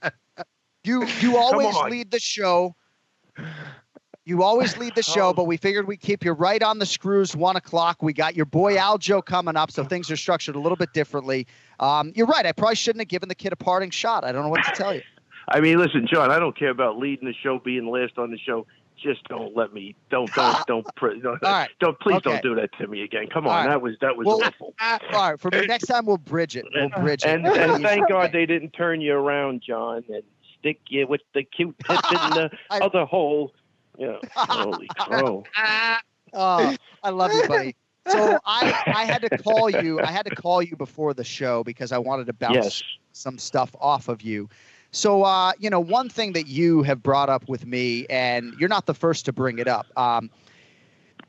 you always lead the show. You always lead the show, but we figured we'd keep you right on the screws, 1 o'clock. We got your boy Aljo coming up, so things are structured a little bit differently. You're right. I probably shouldn't have given the kid a parting shot. I don't know what to tell you. I mean, listen, John, I don't care about leading the show, being last on the show. Just don't let me. Don't please don't do that to me again. Come on, that was awful. All right, for next time we'll bridge it. And thank God they didn't turn you around, John, and stick you with the Q-tip in the other hole. Yeah. Holy crow. I love you, buddy. So I had to call you. I had to call you before the show because I wanted to bounce some stuff off of you. So, one thing that you have brought up with me, and you're not the first to bring it up,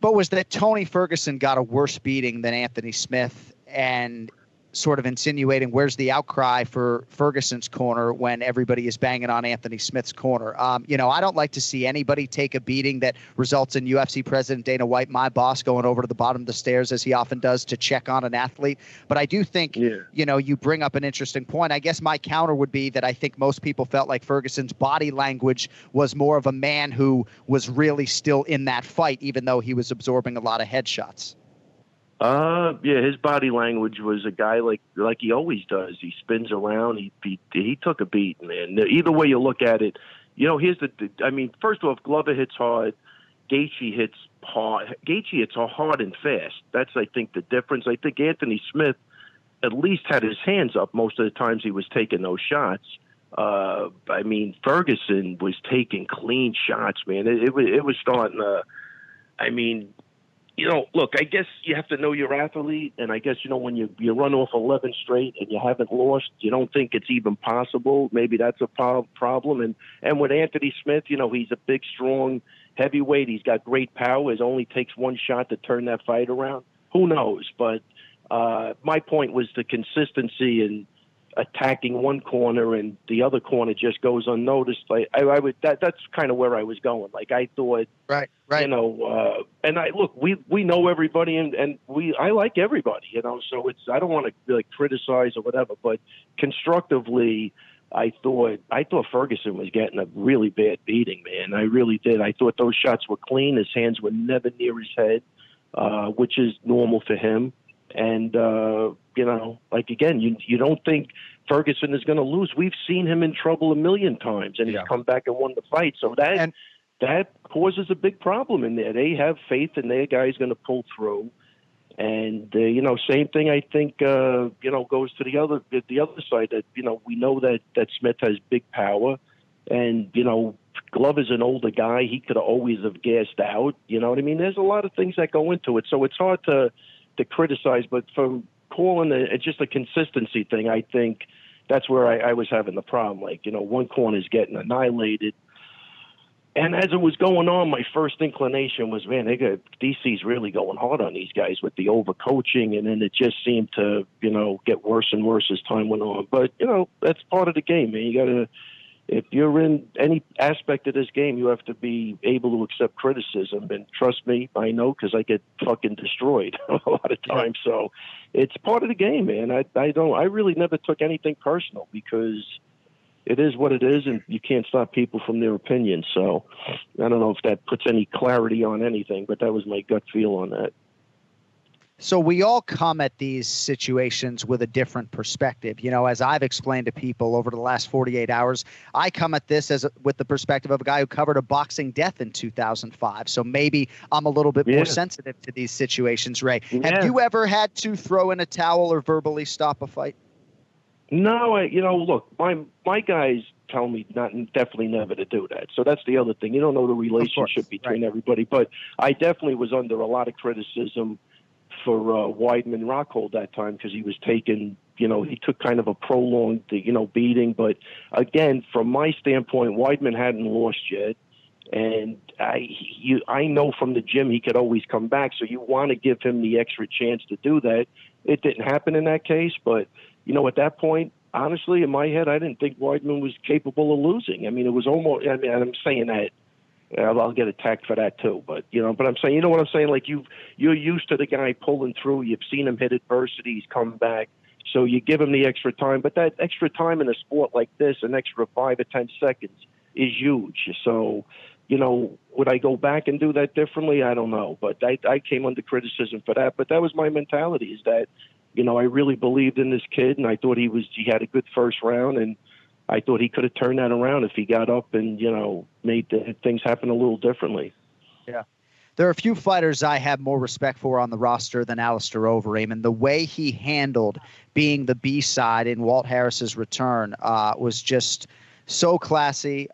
but was that Tony Ferguson got a worse beating than Anthony Smith, and sort of insinuating where's the outcry for Ferguson's corner when everybody is banging on Anthony Smith's corner. I don't like to see anybody take a beating that results in UFC President Dana White, my boss, going over to the bottom of the stairs as he often does to check on an athlete. But I do think, you bring up an interesting point. I guess my counter would be that I think most people felt like Ferguson's body language was more of a man who was really still in that fight, even though he was absorbing a lot of headshots. His body language was a guy like he always does. He spins around. He took a beat, man. Either way you look at it, first off, Glover hits hard. Gaethje hits hard. Gaethje hits hard and fast. That's, I think, the difference. I think Anthony Smith at least had his hands up most of the times he was taking those shots. Ferguson was taking clean shots, man. It was starting to, look, I guess you have to know your athlete, and I guess, when you run off 11 straight and you haven't lost, you don't think it's even possible. Maybe that's a problem. And with Anthony Smith, he's a big, strong heavyweight. He's got great power. It only takes one shot to turn that fight around. Who knows? But my point was the consistency and attacking one corner and the other corner just goes unnoticed. That's kind of where I was going. Like, I thought, right. And we know everybody and I like everybody, so I don't want to criticize or whatever, but constructively, I thought Ferguson was getting a really bad beating, man. I really did. I thought those shots were clean. His hands were never near his head, which is normal for him. And, again, you don't think Ferguson is going to lose. We've seen him in trouble a million times, and he's come back and won the fight. So that causes a big problem in there. They have faith in their guy's going to pull through. And, same thing, I think, goes to the other side that, we know that Smith has big power. And, Glover's an older guy. He could always have gassed out. You know what I mean? There's a lot of things that go into it. So it's hard to criticize. But from calling it's just a consistency thing, I think that's where I was having the problem. Like, one corner's getting annihilated. And as it was going on, my first inclination was, man, DC's really going hard on these guys with the overcoaching, and then it just seemed to, get worse and worse as time went on. But, that's part of the game, man. You got to, if you're in any aspect of this game, you have to be able to accept criticism. And trust me, I know, because I get fucking destroyed a lot of times. So it's part of the game, man. I really never took anything personal because it is what it is, and you can't stop people from their opinions. So I don't know if that puts any clarity on anything, but that was my gut feel on that. So we all come at these situations with a different perspective. As I've explained to people over the last 48 hours, I come at this with the perspective of a guy who covered a boxing death in 2005. So maybe I'm a little bit more sensitive to these situations, Ray. Yeah. Have you ever had to throw in a towel or verbally stop a fight? No, look, my guys tell me definitely never to do that. So that's the other thing. You don't know the relationship between everybody, but I definitely was under a lot of criticism for Weidman Rockhold that time because he was taking, he took kind of a prolonged, beating. But again, from my standpoint, Weidman hadn't lost yet. And I know from the gym he could always come back. So you want to give him the extra chance to do that. It didn't happen in that case, but at that point, honestly, in my head, I didn't think Weidman was capable of losing. I mean, it was almost, I'm saying that, I'll get attacked for that too, but I'm saying, what I'm saying? Like you're used to the guy pulling through. You've seen him hit adversity. He's come back. So you give him the extra time, but that extra time in a sport like this, an extra 5 or 10 seconds is huge. So, would I go back and do that differently? I don't know, but I came under criticism for that, but that was my mentality is that, I really believed in this kid, and I thought he had a good first round, and I thought he could have turned that around if he got up and, made things happen a little differently. Yeah. There are a few fighters I have more respect for on the roster than Alistair Overeem, and the way he handled being the B-side in Walt Harris's return was just so classy,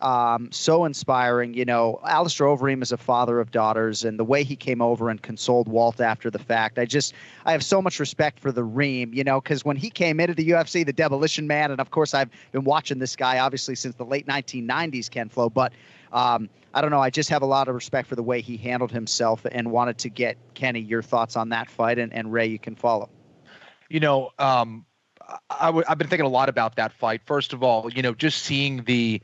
so inspiring. Alistair Overeem is a father of daughters, and the way he came over and consoled Walt after the fact, I have so much respect for the Reem, because when he came into the UFC, the Demolition Man, and of course I've been watching this guy obviously since the late 1990s, Ken Flo, but I don't know, I just have a lot of respect for the way he handled himself and wanted to get, Kenny, your thoughts on that fight, and Ray, you can follow. I've been thinking a lot about that fight. First of all, just seeing the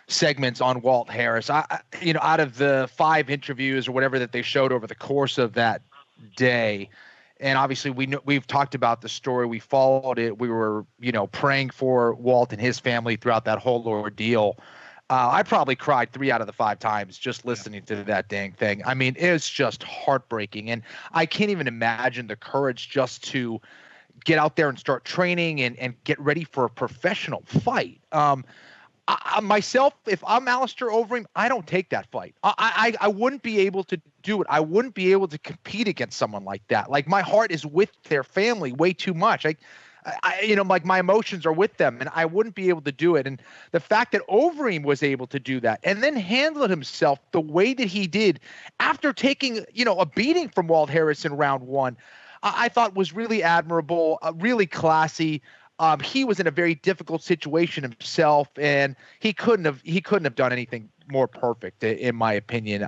segments on Walt Harris, out of the 5 interviews or whatever that they showed over the course of that day, and obviously we've talked about the story. We followed it. We were, praying for Walt and his family throughout that whole ordeal. I probably cried 3 out of the 5 times just listening to that dang thing. I mean, it's just heartbreaking, and I can't even imagine the courage just to get out there and start training and get ready for a professional fight. Myself, if I'm Alistair Overeem, I don't take that fight. I wouldn't be able to do it. I wouldn't be able to compete against someone like that. Like, my heart is with their family way too much. Like my emotions are with them, and I wouldn't be able to do it. And the fact that Overeem was able to do that and then handle himself the way that he did after taking, a beating from Walt Harris in round 1, I thought was really admirable, really classy. He was in a very difficult situation himself, and he couldn't have done anything more perfect, in my opinion.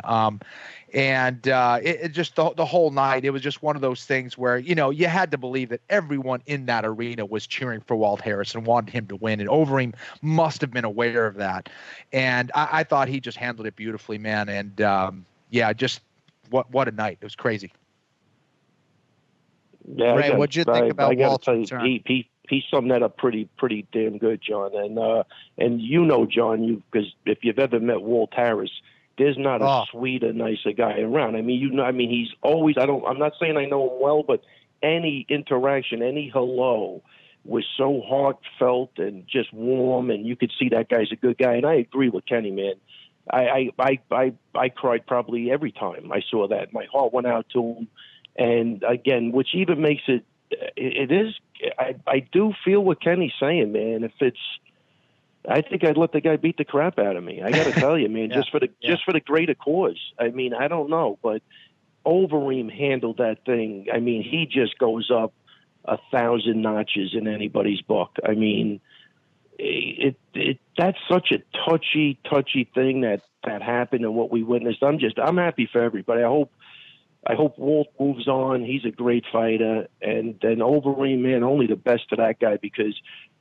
It just the whole night, it was just one of those things where, you had to believe that everyone in that arena was cheering for Walt Harris and wanted him to win. And Overeem must have been aware of that. And I thought he just handled it beautifully, man. And just what a night. It was crazy. Yeah, Ray, what'd you think about Walt's return? He summed that up pretty damn good, John. And John, because if you've ever met Walt Harris, there's not a sweeter, nicer guy around. I mean, he's always. I'm not saying I know him well, but any interaction, any hello, was so heartfelt and just warm, and you could see that guy's a good guy. And I agree with Kenny, man. I cried probably every time I saw that. My heart went out to him. And again, which even makes it is, I do feel what Kenny's saying, man. I think I'd let the guy beat the crap out of me. I got to tell you, man, just for the greater cause. I mean, I don't know, but Overeem handled that thing. I mean, he just goes up 1,000 notches in anybody's book. I mean, that's such a touchy thing that happened and what we witnessed. I'm happy for everybody. I hope Walt moves on. He's a great fighter. And then Overeem, man, only the best to that guy, because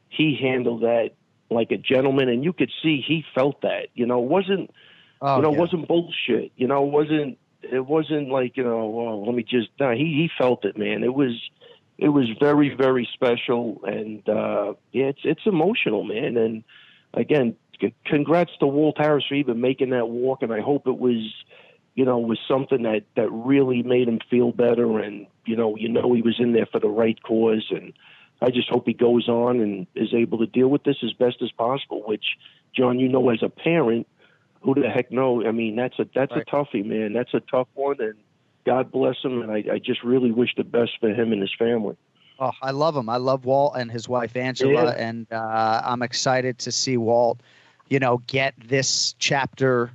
he handled that like a gentleman. And you could see he felt that. It wasn't, it wasn't bullshit. It wasn't like, well, let me just, no, he felt it, man. It was very, very special. And, it's emotional, man. And again, congrats to Walt Harris for even making that walk. And I hope it was, was something that really made him feel better. And, he was in there for the right cause. And I just hope he goes on and is able to deal with this as best as possible, which, John, as a parent, who the heck knows? I mean, that's a toughie, man. That's a tough one. And God bless him. And I just really wish the best for him and his family. Oh, I love him. I love Walt and his wife, Angela. Yeah. And I'm excited to see Walt, get this chapter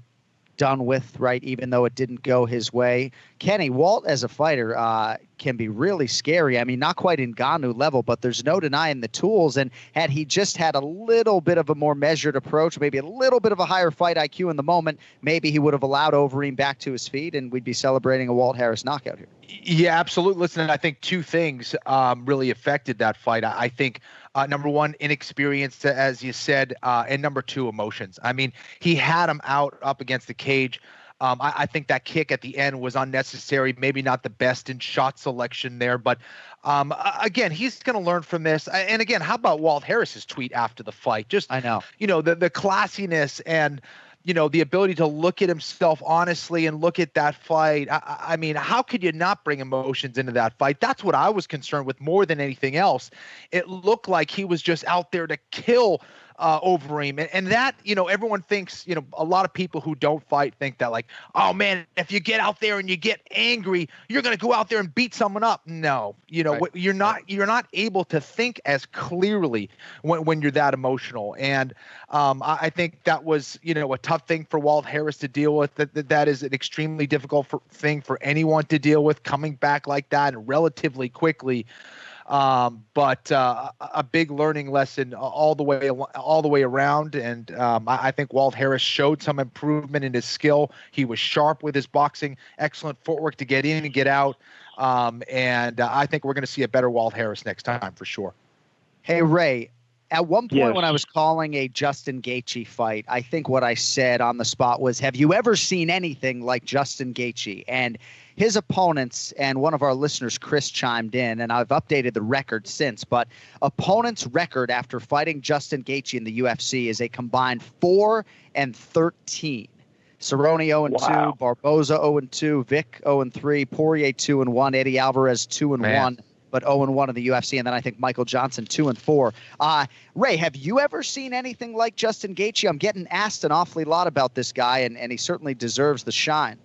done with, right, even though it didn't go his way. Kenny, Walt as a fighter can be really scary. I mean, not quite in Ngannou level, but there's no denying the tools. And had he just had a little bit of a more measured approach, maybe a little bit of a higher fight IQ in the moment, maybe he would have allowed Overeem back to his feet, and we'd be celebrating a Walt Harris knockout here. Yeah, absolutely. Listen, I think two things really affected that fight. I think number one, inexperience, as you said, and number two, emotions. I mean, he had him up against the cage. I think that kick at the end was unnecessary, maybe not the best in shot selection there. But again, he's going to learn from this. And again, how about Walt Harris's tweet after the fight? Just, I know, the classiness and, the ability to look at himself honestly and look at that fight. I mean, how could you not bring emotions into that fight? That's what I was concerned with more than anything else. It looked like he was just out there to kill Overeem. And that, everyone thinks, a lot of people who don't fight think that, like, oh man, if you get out there and you get angry, you're going to go out there and beat someone up. No, right. You're not able to think as clearly when you're that emotional. And I think that was, a tough thing for Walt Harris to deal with. That is an extremely difficult thing for anyone to deal with, coming back like that and relatively quickly. But a big learning lesson all the way around. And I think Walt Harris showed some improvement in his skill. He was sharp with his boxing, excellent footwork to get in and get out. And I think we're going to see a better Walt Harris next time for sure. Hey, Ray, at one point when I was calling a Justin Gaethje fight, I think what I said on the spot was, have you ever seen anything like Justin Gaethje? And his opponents, and one of our listeners, Chris, chimed in, and I've updated the record since, but opponents' record after fighting Justin Gaethje in the UFC is a combined 4-13. Cerrone 0-2, wow. Barboza 0-2, Vic 0-3, Poirier 2-1, Eddie Alvarez 2-1, but 0-1 in the UFC, and then I think Michael Johnson 2-4. Ray, have you ever seen anything like Justin Gaethje? I'm getting asked an awfully lot about this guy, and he certainly deserves the shine.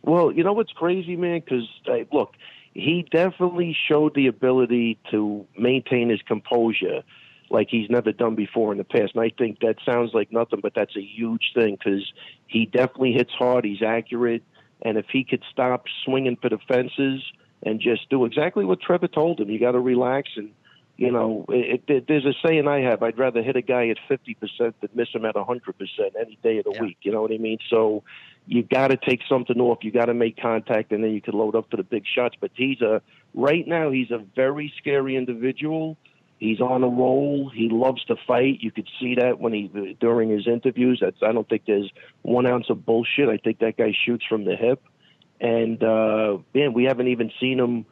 Well, what's crazy, man? Because, look, he definitely showed the ability to maintain his composure like he's never done before in the past. And I think that sounds like nothing, but that's a huge thing because he definitely hits hard. He's accurate. And if he could stop swinging for the fences and just do exactly what Trevor told him, you got to relax. And, there's a saying I have, I'd rather hit a guy at 50% than miss him at 100% any day of the week. You know what I mean? So you got to take something off. You got to make contact, and then you can load up for the big shots. But right now, he's a very scary individual. He's on a roll. He loves to fight. You could see that during his interviews. I don't think there's 1 ounce of bullshit. I think that guy shoots from the hip. And, man, we haven't even seen him,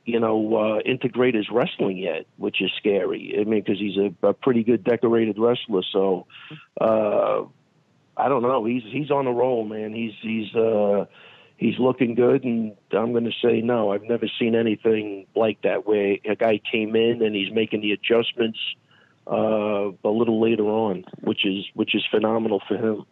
integrate his wrestling yet, which is scary. I mean, because he's a pretty good decorated wrestler. So, I don't know. He's on a roll, man. he's looking good, and I'm going to say no. I've never seen anything like that where a guy came in and he's making the adjustments a little later on, which is phenomenal for him.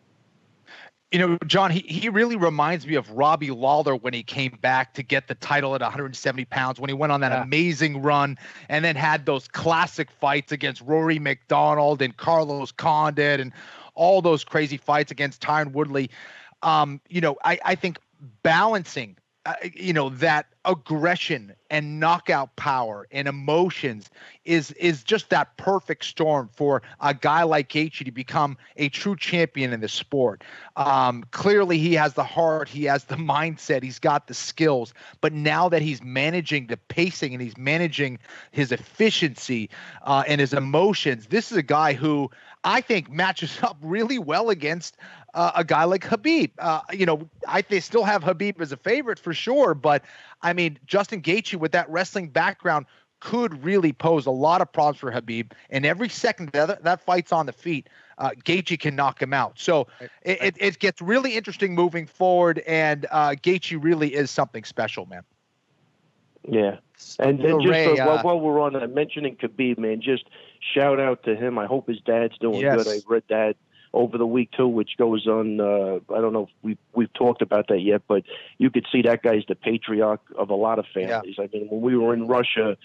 You know, John, he really reminds me of Robbie Lawler when he came back to get the title at 170 pounds, when he went on that amazing run and then had those classic fights against Rory McDonald and Carlos Condit and all those crazy fights against Tyron Woodley. You know, I think balancing, you know, that aggression and knockout power and emotions is just that perfect storm for a guy like Gaethje to become a true champion in the sport. Clearly he has the heart, he has the mindset, he's got the skills, but now that he's managing the pacing and he's managing his efficiency and his emotions, this is a guy who I think matches up really well against a guy like Khabib. You know, they still have Khabib as a favorite for sure, but I mean, Justin Gaethje with that wrestling background could really pose a lot of problems for Khabib. And every second that fight's on the feet, Gaethje can knock him out. So it gets really interesting moving forward, and Gaethje really is something special, man. Yeah. And then while we're on that, mentioning Khabib, man, just shout out to him. I hope his dad's doing good. I read that over the week too, which goes on. I don't know if we've talked about that yet, but you could see that guy's the patriarch of a lot of families. I mean, when we were in Russia,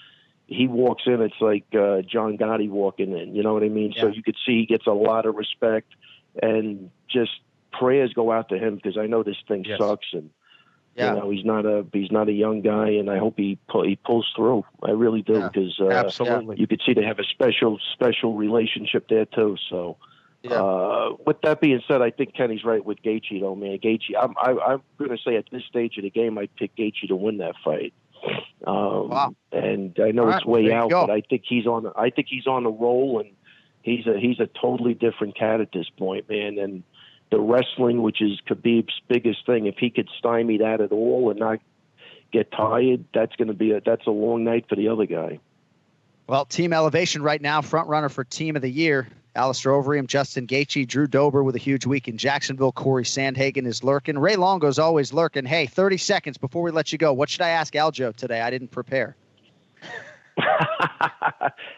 he walks in, it's like John Gotti walking in. You know what I mean? So you could see he gets a lot of respect, and just prayers go out to him, because I know this thing sucks, and you know he's not a young guy, and I hope he pulls through. I really do, because absolutely, you could see they have a special relationship there too. So. With that being said, I think Kenny's right with Gaethje, though, man. Gaethje, I'm going to say at this stage of the game, I'd pick Gaethje to win that fight. And I know it's way out, but I think he's on the roll, and he's a totally different cat at this point, man. And the wrestling, which is Khabib's biggest thing, if he could stymie that at all and not get tired, that's a long night for the other guy. Well, Team Elevation right now, front runner for Team of the Year. Alistair Overeem, Justin Gaethje, Drew Dober with a huge week in Jacksonville. Corey Sandhagen is lurking. Ray Longo's always lurking. Hey, 30 seconds before we let you go. What should I ask Aljo today? I didn't prepare.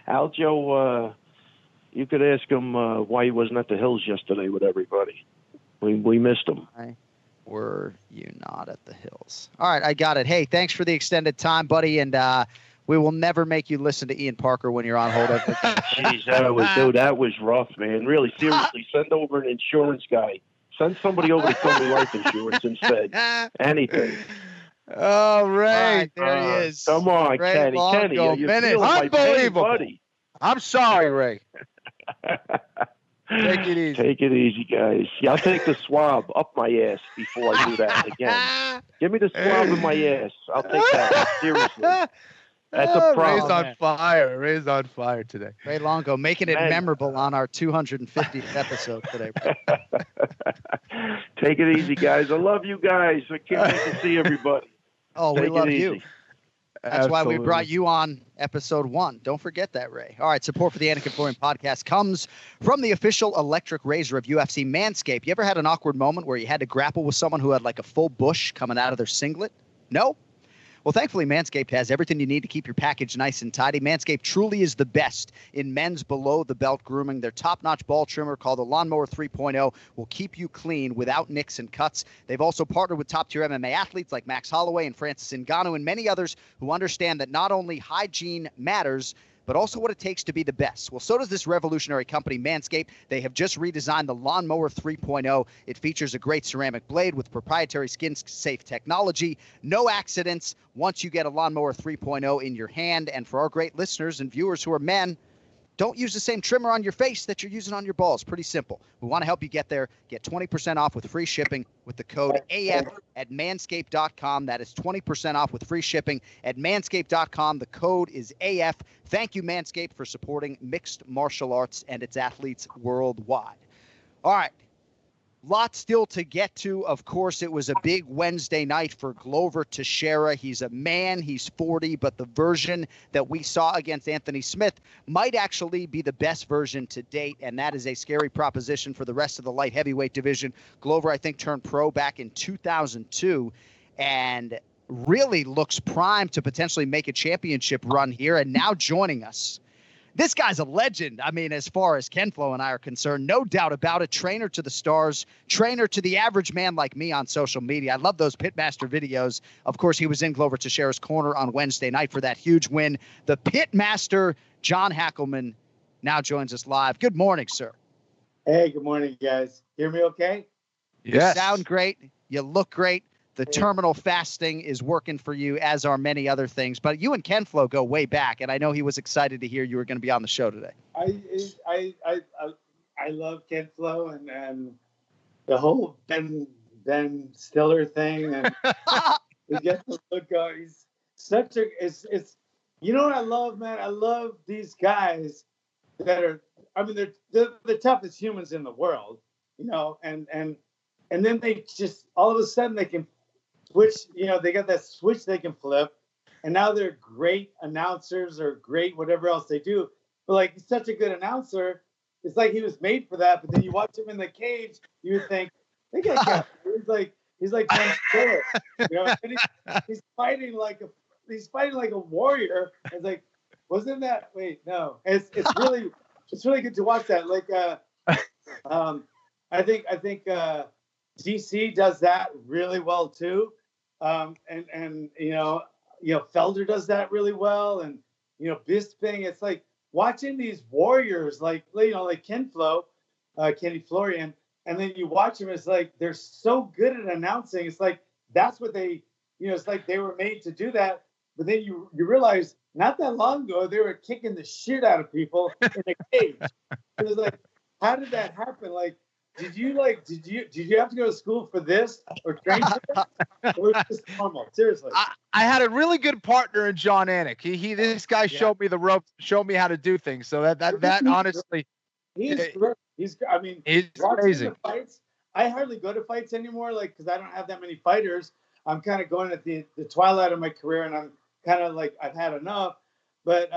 Aljo, you could ask him why he wasn't at the Hills yesterday with everybody. We missed him. Why were you not at the Hills? All right, I got it. Hey, thanks for the extended time, buddy, and we will never make you listen to Ian Parker when you're on hold. Jeez, that was rough, man. Really, seriously, send over an insurance guy. Send somebody over to sell me life insurance instead. Anything. Oh, Ray, there he is. Come on, Ray Kenny. Longo Kenny, you're Minute. Unbelievable. Buddy. I'm sorry, Ray. Take it easy. Take it easy, guys. Yeah, I'll take the swab up my ass before I do that again. Give me the swab in my ass. I'll take that. Seriously. That's a problem. Ray's on fire. Ray's on fire today. Ray Longo making it memorable on our 250th episode today. Take it easy, guys. I love you guys. I can't wait to see everybody. Oh, we love you. That's Absolutely. why we brought you on episode 1. Don't forget that, Ray. All right, support for the Anik and Florian podcast comes from the official electric razor of UFC, Manscaped. You ever had an awkward moment where you had to grapple with someone who had like a full bush coming out of their singlet? No? Well, thankfully, Manscaped has everything you need to keep your package nice and tidy. Manscaped truly is the best in men's below-the-belt grooming. Their top-notch ball trimmer called the Lawnmower 3.0 will keep you clean without nicks and cuts. They've also partnered with top-tier MMA athletes like Max Holloway and Francis Ngannou and many others who understand that not only hygiene matters, but also what it takes to be the best. Well, so does this revolutionary company, Manscaped. They have just redesigned the Lawnmower 3.0. It features a great ceramic blade with proprietary skin-safe technology. No accidents once you get a Lawnmower 3.0 in your hand. And for our great listeners and viewers who are men, don't use the same trimmer on your face that you're using on your balls. Pretty simple. We want to help you get there. Get 20% off with free shipping with the code AF at manscaped.com. That is 20% off with free shipping at manscaped.com. The code is AF. Thank you, Manscaped, for supporting mixed martial arts and its athletes worldwide. All right. Lot still to get to. Of course, it was a big Wednesday night for Glover Teixeira. He's a man, he's 40, but the version that we saw against Anthony Smith might actually be the best version to date, and that is a scary proposition for the rest of the light heavyweight division. Glover, I think, turned pro back in 2002 and really looks primed to potentially make a championship run here, and now joining us. This guy's a legend. I mean, as far as Ken Flo and I are concerned, no doubt about it. Trainer to the stars, trainer to the average man like me on social media. I love those Pitmaster videos. Of course, he was in Glover Teixeira's corner on Wednesday night for that huge win. The Pitmaster, John Hackleman, now joins us live. Good morning, sir. Hey, good morning, guys. Hear me okay? Yes. You sound great. You look great. The terminal fasting is working for you, as are many other things. But you and Ken Flo go way back, and I know he was excited to hear you were going to be on the show today. I love Ken Flo and the whole Ben Stiller thing, and he gets the look going. He's such a it's you know what I love, man. I love these guys that are. I mean, they're the toughest humans in the world, you know, and then they just all of a sudden they can switch, you know, they got that switch they can flip, and now they're great announcers or great whatever else they do. But like, he's such a good announcer, it's like he was made for that. But then you watch him in the cage, you would think, he's like Ben Stiller, you know, and he's fighting like a warrior. It's like, wasn't that? Wait, no, it's really good to watch that. Like, I think DC does that really well too. And you know, Felder does that really well, and you know, Bisping. It's like watching these warriors, like, you know, like Ken Flo, Kenny Florian, and then you watch them. It's like they're so good at announcing. It's like that's what they, you know, it's like they were made to do that. But then you realize not that long ago they were kicking the shit out of people in a cage. It was like, how did that happen? Like, did you have to go to school for this or train for this? Or was it just normal? Seriously. I had a really good partner in John Anik. This guy showed me the ropes, showed me how to do things. So that honestly, he's amazing. Fights, I hardly go to fights anymore, like, because I don't have that many fighters. I'm kind of going at the twilight of my career, and I'm kind of like, I've had enough. But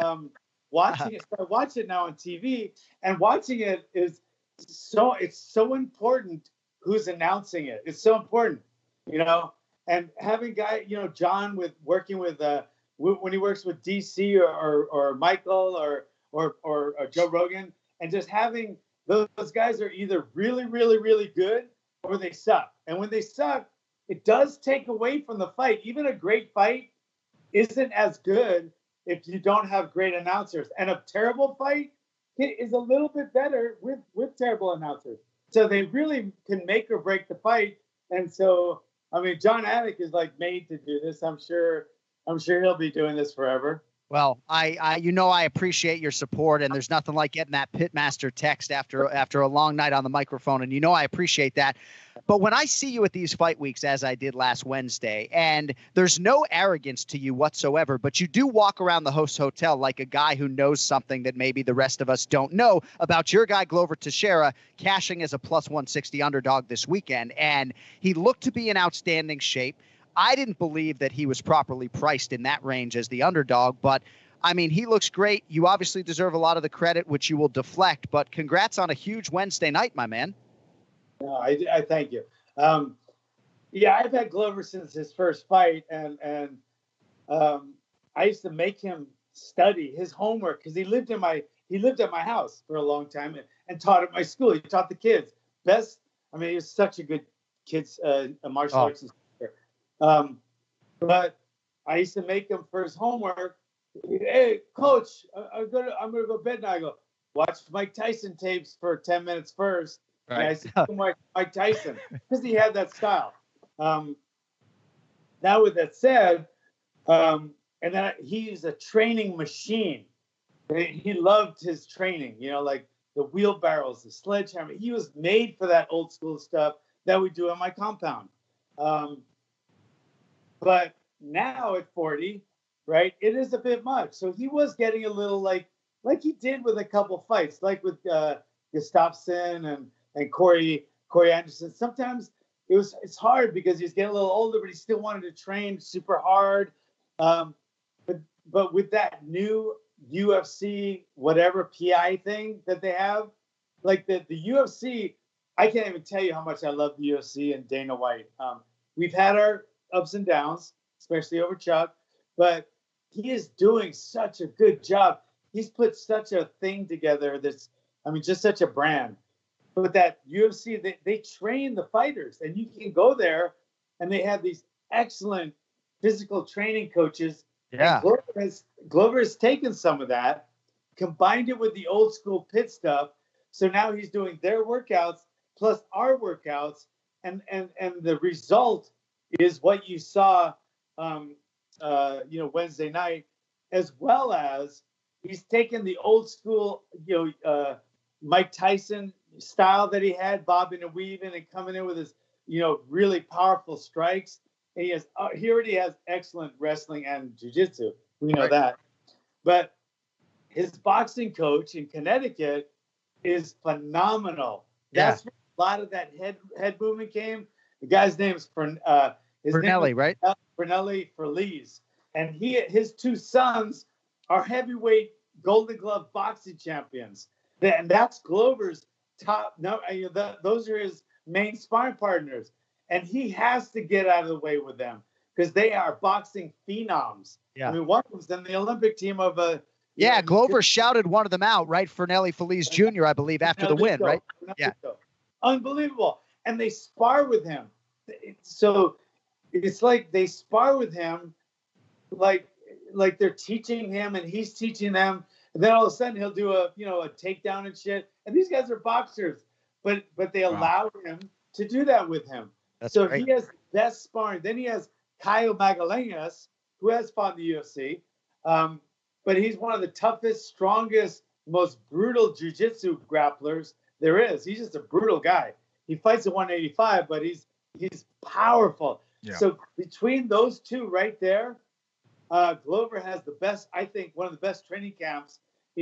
watching it, so I watch it now on TV, and watching it is it's so important who's announcing it. It's so important, you know, and having John working with when he works with DC or Michael or Joe Rogan, and just having those guys are either really, really, really good or they suck. And when they suck, it does take away from the fight. Even a great fight isn't as good if you don't have great announcers. And a terrible fight is a little bit better with terrible announcers. So they really can make or break the fight. And so, I mean, John Anik is like made to do this. I'm sure he'll be doing this forever. Well, I appreciate your support, and there's nothing like getting that Pitmaster text after a long night on the microphone, and I appreciate that. But when I see you at these fight weeks, as I did last Wednesday, and there's no arrogance to you whatsoever, but you do walk around the host hotel like a guy who knows something that maybe the rest of us don't know about your guy, Glover Teixeira, cashing as a plus 160 underdog this weekend, and he looked to be in outstanding shape. I didn't believe that he was properly priced in that range as the underdog, but I mean, he looks great. You obviously deserve a lot of the credit, which you will deflect, but congrats on a huge Wednesday night, my man. No, I thank you. Yeah, I've had Glover since his first fight, and I used to make him study his homework because he lived at my house for a long time and taught at my school. He taught the kids. He was such a good kids martial arts instructor. But I used to make him for his homework. Hey, coach, I'm gonna go to bed now. I go, watch Mike Tyson tapes for 10 minutes first. Right. And I said, Mike Tyson, because he had that style. Now with that said, and that he's a training machine. He loved his training, like the wheelbarrows, the sledgehammer. He was made for that old school stuff that we do in my compound. But now at 40, right, it is a bit much. So he was getting a little like he did with a couple fights, like with Gustafsson and Corey Corey Anderson. Sometimes it's hard because he's getting a little older, but he still wanted to train super hard. But with that new UFC whatever PI thing that they have, like the UFC, I can't even tell you how much I love the UFC and Dana White. We've had our ups and downs, especially over Chuck, but he is doing such a good job. He's put such a thing together that's, just such a brand. But that UFC, they train the fighters, and you can go there, and they have these excellent physical training coaches. Yeah. Glover has taken some of that, combined it with the old school pit stuff. So now he's doing their workouts plus our workouts, and the result is what you saw, Wednesday night, as well as he's taken the old school, Mike Tyson style that he had, bobbing and weaving and coming in with his, really powerful strikes. And he already has excellent wrestling and jiu-jitsu. We know that. But his boxing coach in Connecticut is phenomenal. That's where a lot of that head movement came. The guy's name is Fernelli, right? Fernelli Feliz. And his two sons are heavyweight Golden Glove boxing champions. And that's Glover's top. Those are his main sparring partners. And he has to get out of the way with them because they are boxing phenoms. Yeah. One of them's in the Olympic team of Glover shouted one of them out, right? Fernelli Feliz Jr., I believe, after the win, right? Yeah. Unbelievable. And they spar with him. So it's like they spar with him like they're teaching him and he's teaching them. And then all of a sudden he'll do a takedown and shit. And these guys are boxers, but they allow him to do that with him. That's so great. He has best sparring. Then he has Kyo Magalingas, who has fought in the UFC. But he's one of the toughest, strongest, most brutal jiu-jitsu grapplers there is. He's just a brutal guy. He fights at 185, but he's powerful. Yeah. So between those two right there, Glover has the best, I think, one of the best training camps.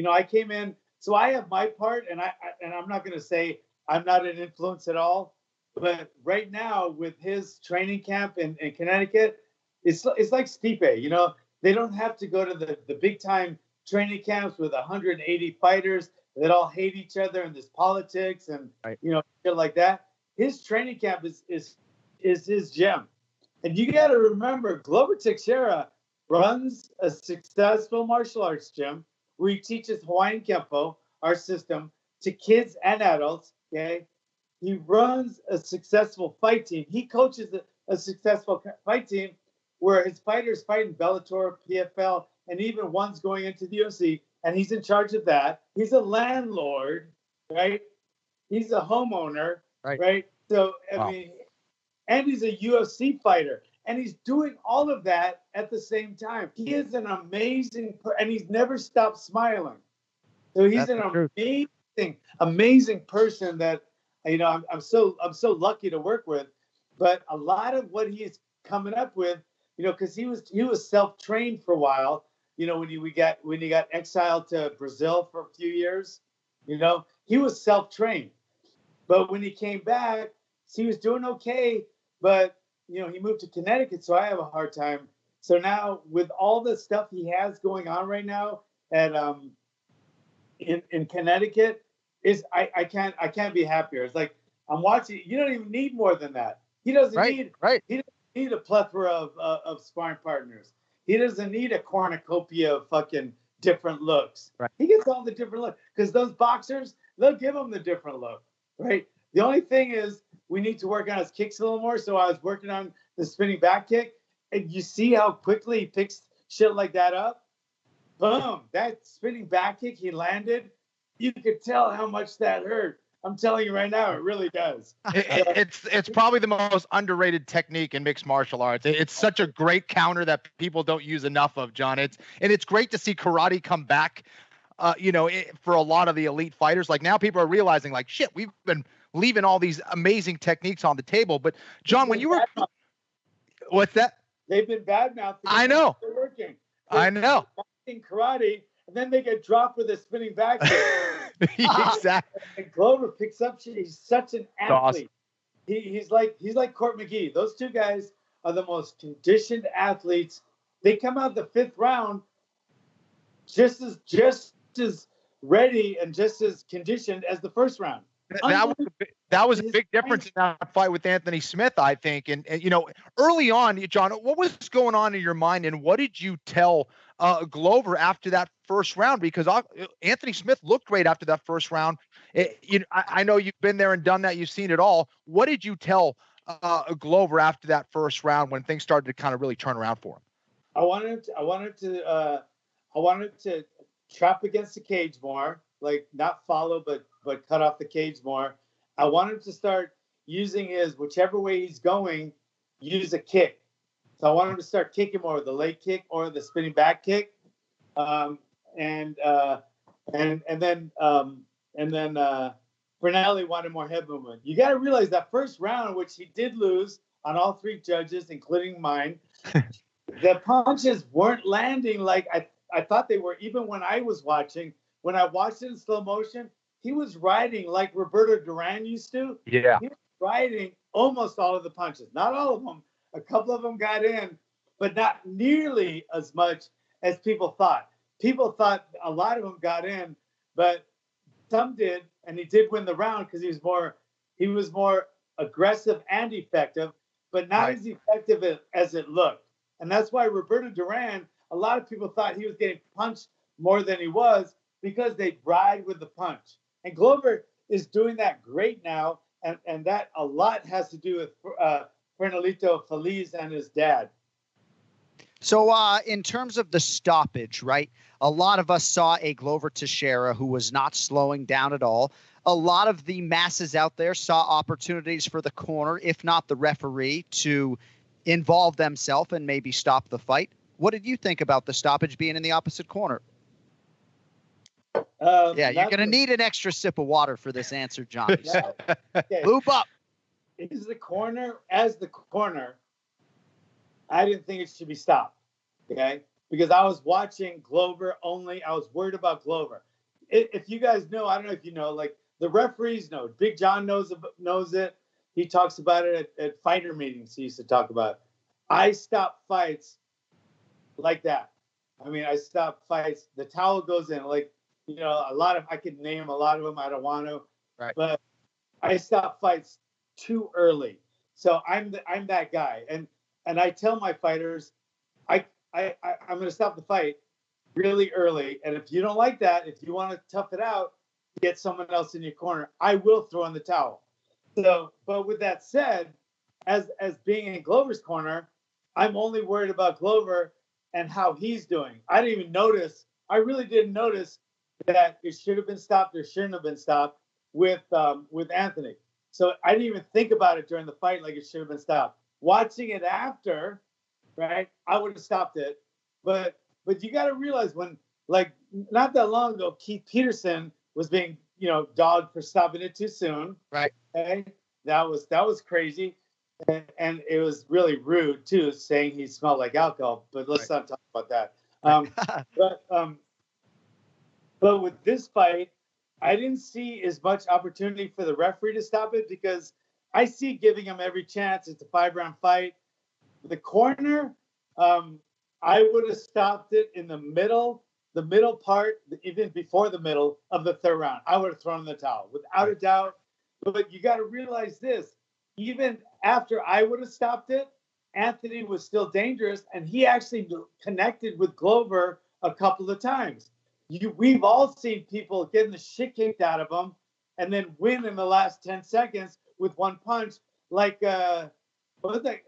I came in, so I have my part, and I'm not going to say I'm not an influence at all. But right now, with his training camp in Connecticut, it's like Stipe. They don't have to go to the big time training camps with 180 fighters that all hate each other and there's politics and shit like that. His training camp is his gem. And you got to remember, Glover Teixeira runs a successful martial arts gym where he teaches Hawaiian Kempo, our system, to kids and adults. Okay. He runs a successful fight team. He coaches a successful fight team where his fighters fight in Bellator, PFL, and even one's going into the UFC, and he's in charge of that. He's a landlord, right? He's a homeowner, right? So, and he's a UFC fighter, and he's doing all of that at the same time. He is an amazing, and he's never stopped smiling. So he's amazing person that, I'm so lucky to work with. But a lot of what he's coming up with, because he was self-trained for a while. When he got exiled to Brazil for a few years, he was self-trained. But when he came back, he was doing okay. But he moved to Connecticut, so I have a hard time. So now with all the stuff he has going on right now at in Connecticut, I can't be happier. It's like I'm watching. You don't even need more than that. He doesn't need a plethora of sparring partners. He doesn't need a cornucopia of fucking different looks. Right. He gets all the different looks because those boxers, they'll give him the different look, right? The only thing is we need to work on his kicks a little more. So I was working on the spinning back kick, and you see how quickly he picks shit like that up. Boom! That spinning back kick he landed, you could tell how much that hurt. I'm telling you right now, it really does. It's probably the most underrated technique in mixed martial arts. It's such a great counter that people don't use enough of, John. It's great to see karate come back. For a lot of the elite fighters, like now people are realizing, like, shit, we've been leaving all these amazing techniques on the table. But John, when you were, what's that? They've been badmouthed. I know. They're working. I know. Karate, and then they get dropped with a spinning back kick. Exactly. And Glover picks up shit. He's such an athlete. Awesome. he's like Court McGee. Those two guys are the most conditioned athletes. They come out the 5th round just as ready and just as conditioned as the first round. That was a big difference in that fight with Anthony Smith, I think. And early on, John, what was going on in your mind, and what did you tell Glover after that first round? Because Anthony Smith looked great after that first round. I know you've been there and done that. You've seen it all. What did you tell Glover after that first round when things started to kind of really turn around for him? I wanted to trap against the cage more, like not follow, but cut off the cage more. I want him to start using his, whichever way he's going, use a kick. So I want him to start kicking more with the leg kick or the spinning back kick. And then Bernali wanted more head movement. You got to realize that first round, which he did lose on all 3 judges, including mine, the punches weren't landing like I thought they were. Even when I was watching, when I watched it in slow motion, he was riding like Roberto Duran used to. Yeah. He was riding almost all of the punches. Not all of them. A couple of them got in, but not nearly as much as people thought. People thought a lot of them got in, but some did, and he did win the round because he was more aggressive and effective, but not as effective as it looked. And that's why Roberto Duran, a lot of people thought he was getting punched more than he was because they ride with the punch. And Glover is doing that great now, and that a lot has to do with Fernandito Feliz and his dad. So in terms of the stoppage, right, a lot of us saw a Glover Teixeira who was not slowing down at all. A lot of the masses out there saw opportunities for the corner, if not the referee, to involve themselves and maybe stop the fight. What did you think about the stoppage being in the opposite corner? You're going to need an extra sip of water for this answer, John. Okay. Loop up. As the corner, I didn't think it should be stopped, okay? Because I was watching Glover only. I was worried about Glover. If you guys know, I don't know if you know, like the referees know. Big John knows it. He talks about it at fighter meetings. He used to talk about it. I stop fights like that. I mean, I stop fights. The towel goes in. Like, I could name a lot of them. I don't want to. Right. But I stop fights too early. So I'm that guy. And I tell my fighters, I'm going to stop the fight really early. And if you don't like that, if you want to tough it out, get someone else in your corner, I will throw in the towel. So, but with that said, as being in Glover's corner, I'm only worried about Glover and how he's doing. I really didn't notice that it should have been stopped or shouldn't have been stopped with Anthony. So I didn't even think about it during the fight like it should have been stopped. Watching it after, right, I would have stopped it. But you got to realize when, like, not that long ago, Keith Peterson was being, dogged for stopping it too soon. Right. Okay? That was crazy. And it was really rude, too, saying he smelled like alcohol. But let's not talk about that. But with this fight, I didn't see as much opportunity for the referee to stop it because I see giving him every chance. It's a 5-round fight. The corner, I would have stopped it in the middle part, even before the middle of the 3rd round. I would have thrown in the towel, without a doubt. But you got to realize this. Even after I would have stopped it, Anthony was still dangerous, and he actually connected with Glover a couple of times. We've all seen people getting the shit kicked out of them and then win in the last 10 seconds with one punch, like what was that?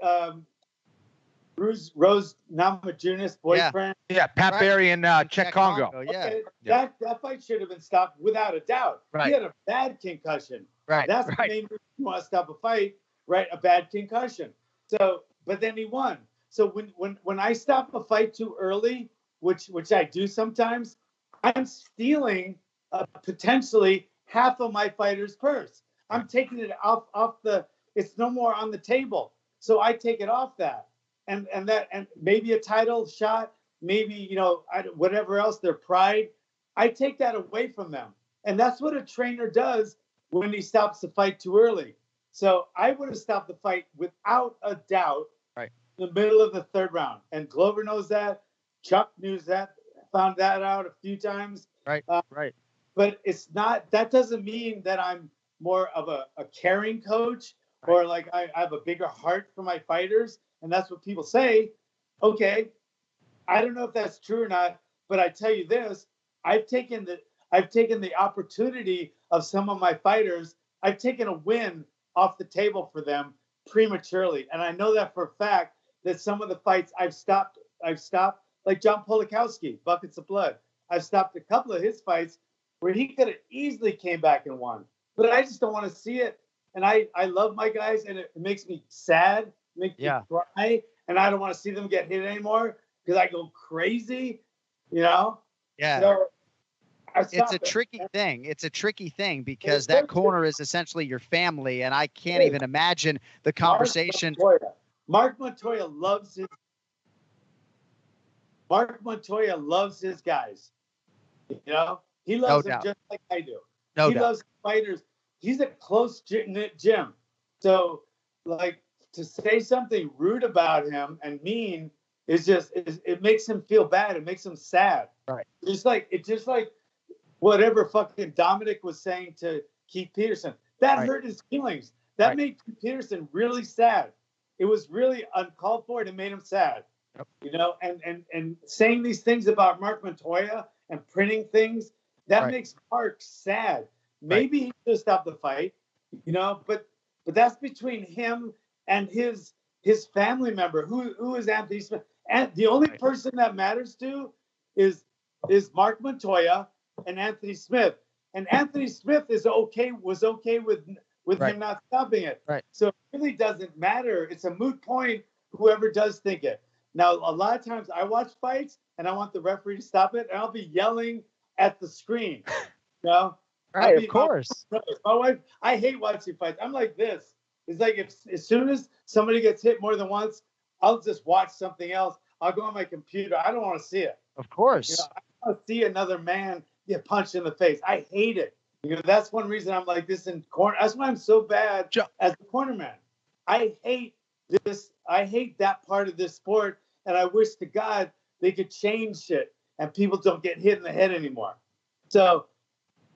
Rose Namajunas' boyfriend. Yeah, Pat Barry and Czech Congo. Okay. That fight should have been stopped without a doubt. Right. He had a bad concussion. Right. That's the main reason you want to stop a fight, right? A bad concussion. So, but then he won. So when I stop a fight too early, which I do sometimes, I'm stealing potentially half of my fighter's purse. I'm taking it off the. It's no more on the table, so I take it off that, and maybe a title shot, maybe whatever else, their pride. I take that away from them, and that's what a trainer does when he stops the fight too early. So I would have stopped the fight without a doubt. Right. In the middle of the third round. And Glover knows that. Chuck knows that. Found that out a few times. Right. Right. But it's not, that doesn't mean that I'm more of a caring coach or like I have a bigger heart for my fighters. And that's what people say. Okay. I don't know if that's true or not, but I tell you this, I've taken the opportunity of some of my fighters. I've taken a win off the table for them prematurely. And I know that for a fact that some of the fights I've stopped like John Polakowski, Buckets of Blood. I've stopped a couple of his fights where he could have easily came back and won. But I just don't want to see it. And I love my guys, and it makes me sad, makes me cry, and I don't want to see them get hit anymore because I go crazy, you know? Yeah. So it's a tricky thing. It's a tricky thing because that corner is essentially your family, and I can't even imagine the conversation. Mark Montoya loves his guys. You know, he loves them just like I do. He loves fighters. He's a close-knit gym. So, like, to say something rude about him and mean it makes him feel bad. It makes him sad. Right. Just like whatever fucking Dominic was saying to Keith Peterson. That hurt his feelings. That made Keith Peterson really sad. It was really uncalled for, and it made him sad. Yep. You know, and saying these things about Mark Montoya and printing things, that makes Mark sad. Maybe he should stop the fight, you know, but that's between him and his family member, who is Anthony Smith. And the only person that matters to is Mark Montoya and Anthony Smith. And Anthony Smith was okay with him not stopping it. Right. So it really doesn't matter. It's a moot point, whoever does think it. Now, a lot of times I watch fights and I want the referee to stop it, and I'll be yelling at the screen. You know? Right, of course. My wife, I hate watching fights. I'm like this. It's like as soon as somebody gets hit more than once, I'll just watch something else. I'll go on my computer. I don't want to see it. Of course. You know, I want to see another man get punched in the face. I hate it. You know, that's one reason I'm like this in corner. That's why I'm so bad as a corner man. I hate this. I hate that part of this sport, and I wish to God they could change shit and people don't get hit in the head anymore. So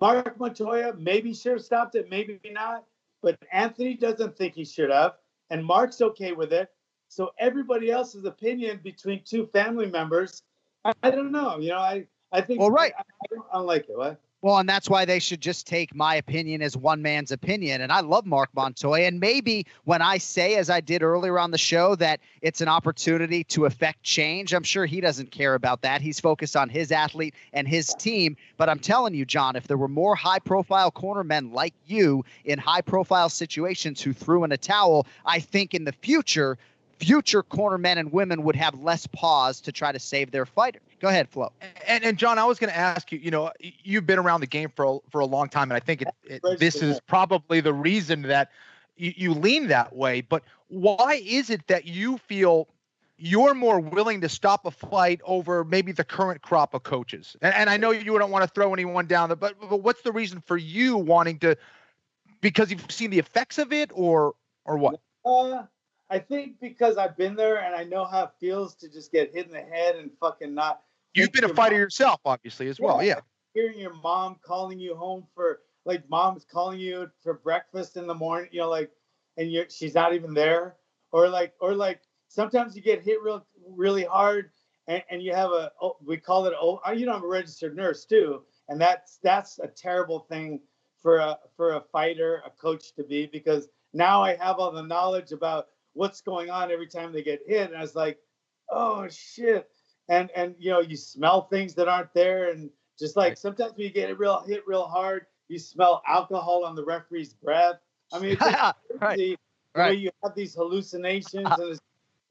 Mark Montoya maybe should have stopped it, maybe not. But Anthony doesn't think he should have, and Mark's okay with it. So everybody else's opinion between two family members, I don't know. You know, I think. Well, right. I don't like it. What? Well, and that's why they should just take my opinion as one man's opinion. And I love Mark Montoya. And maybe when I say, as I did earlier on the show, that it's an opportunity to affect change, I'm sure he doesn't care about that. He's focused on his athlete and his team. But I'm telling you, John, if there were more high-profile cornermen like you in high-profile situations who threw in a towel, I think in the future cornermen and women would have less pause to try to save their fighter. Go ahead, Flo. And John, I was going to ask you, you know, you've been around the game for a long time, and I think this is probably the reason that you lean that way. But why is it that you feel you're more willing to stop a fight over maybe the current crop of coaches? And I know you don't want to throw anyone down, but what's the reason for you wanting to? Because you've seen the effects of it, or what? I think because I've been there and I know how it feels to just get hit in the head and fucking not. You've been a fighter yourself, obviously, as well. Yeah. Hearing your mom calling you home for, like, mom's calling you for breakfast in the morning, you know, like, and she's not even there. Or like sometimes you get hit really hard and you have we call it, you know, I'm a registered nurse too. And that's a terrible thing for a fighter, a coach to be, because now I have all the knowledge about what's going on every time they get hit. And I was like, oh shit. And you know, you smell things that aren't there. And just like sometimes when you get hit real hard, you smell alcohol on the referee's breath. I mean, it's crazy. Right. You have these hallucinations and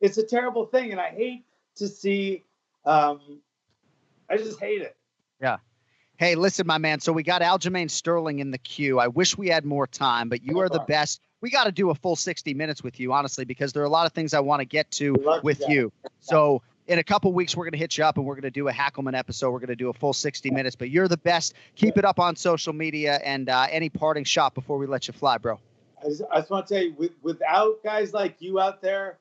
it's a terrible thing. And I hate to see, I just hate it. Yeah. Hey, listen, my man. So we got Aljamain Sterling in the queue. I wish we had more time, but you are the best. We got to do a full 60 minutes with you, honestly, because there are a lot of things I want to get to with you. So in a couple weeks, we're going to hit you up and we're going to do a Hackleman episode. We're going to do a full 60 minutes, but you're the best. Keep it up on social media, and any parting shot before we let you fly, bro. I just want to say, without guys like you out there,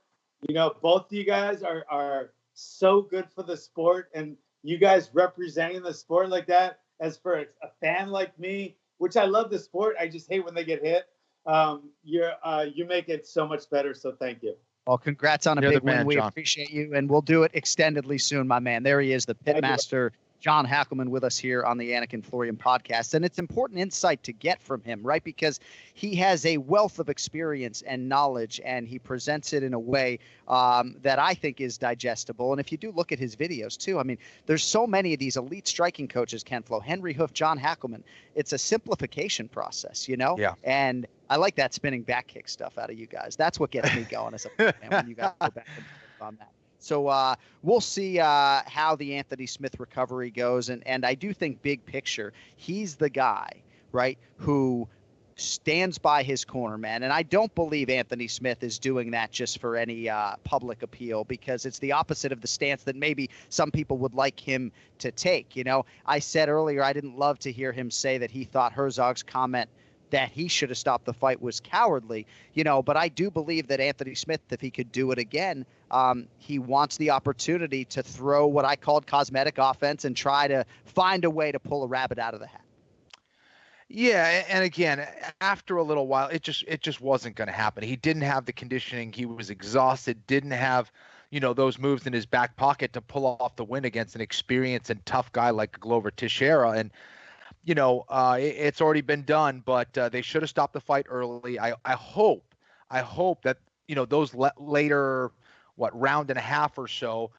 both of you guys are so good for the sport, and you guys representing the sport like that. As for a fan like me, which I love the sport, I just hate when they get hit. You make it so much better. So thank you. Well, congrats on a big win. We John. appreciate you, and we'll do it extendedly soon, my man. There he is, the pitmaster, John Hackleman, with us here on the Anik and Florian podcast. And it's important insight to get from him, right? Because he has a wealth of experience and knowledge, and he presents it in a way that I think is digestible. And if you do look at his videos too, I mean, there's so many of these elite striking coaches, Ken Flo, Henry Hoof, John Hackleman. It's a simplification process, Yeah. And I like that spinning back kick stuff out of you guys. That's what gets me going as a fan when you guys go back and forth on that. So we'll see how the Anthony Smith recovery goes. And I do think big picture, he's the guy, right, who stands by his corner, man. And I don't believe Anthony Smith is doing that just for any public appeal, because it's the opposite of the stance that maybe some people would like him to take. I said earlier I didn't love to hear him say that he thought Herzog's comment that he should have stopped the fight was cowardly, but I do believe that Anthony Smith, if he could do it again, he wants the opportunity to throw what I called cosmetic offense and try to find a way to pull a rabbit out of the hat. Yeah, and again, after a little while, it just wasn't going to happen. He didn't have the conditioning. He was exhausted, didn't have, those moves in his back pocket to pull off the win against an experienced and tough guy like Glover Teixeira. And it's already been done, but they should have stopped the fight early. I hope that, those later, round and a half or so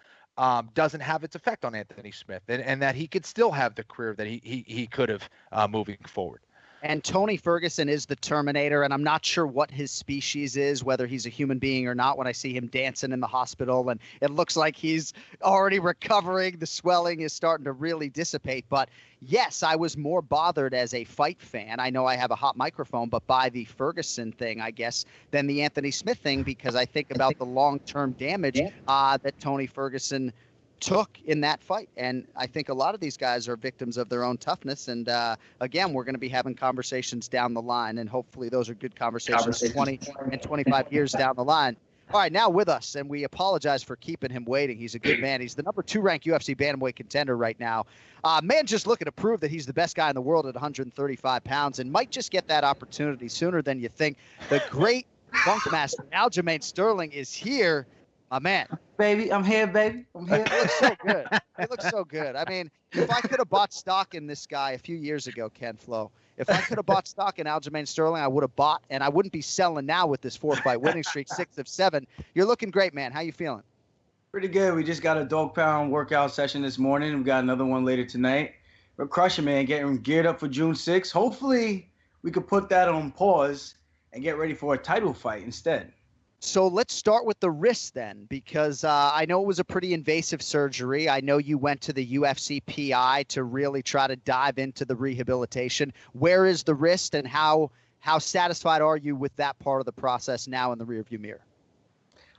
doesn't have its effect on Anthony Smith, and that he could still have the career that he could have moving forward. And Tony Ferguson is the Terminator, and I'm not sure what his species is, whether he's a human being or not, when I see him dancing in the hospital, and it looks like he's already recovering. The swelling is starting to really dissipate. But yes, I was more bothered as a fight fan. I know I have a hot microphone, but by the Ferguson thing, I guess, than the Anthony Smith thing, because I think about the long-term damage that Tony Ferguson took in that fight. And I think a lot of these guys are victims of their own toughness. And again, we're going to be having conversations down the line, and hopefully those are good conversations 20 and 25 years down the line. All right, now with us, and we apologize for keeping him waiting. He's a good man. He's the number 2 ranked UFC Bantamweight contender right now. Man just looking to prove that he's the best guy in the world at 135 pounds, and might just get that opportunity sooner than you think. The great bunkmaster, Aljamain Sterling, is here. My man. Baby, I'm here, baby. I'm here. It looks so good. It looks so good. I mean, if I could have bought stock in this guy a few years ago, Ken Flo, if I could have bought stock in Aljamain Sterling, I would have bought, and I wouldn't be selling now with this 4-fight winning streak, 6 of 7. You're looking great, man. How you feeling? Pretty good. We just got a dog pound workout session this morning. We got another one later tonight. We're crushing, man. Getting geared up for June 6th. Hopefully, we could put that on pause and get ready for a title fight instead. So let's start with the wrist then, because I know it was a pretty invasive surgery. I know you went to the UFC PI to really try to dive into the rehabilitation. Where is the wrist, and how satisfied are you with that part of the process now in the rearview mirror?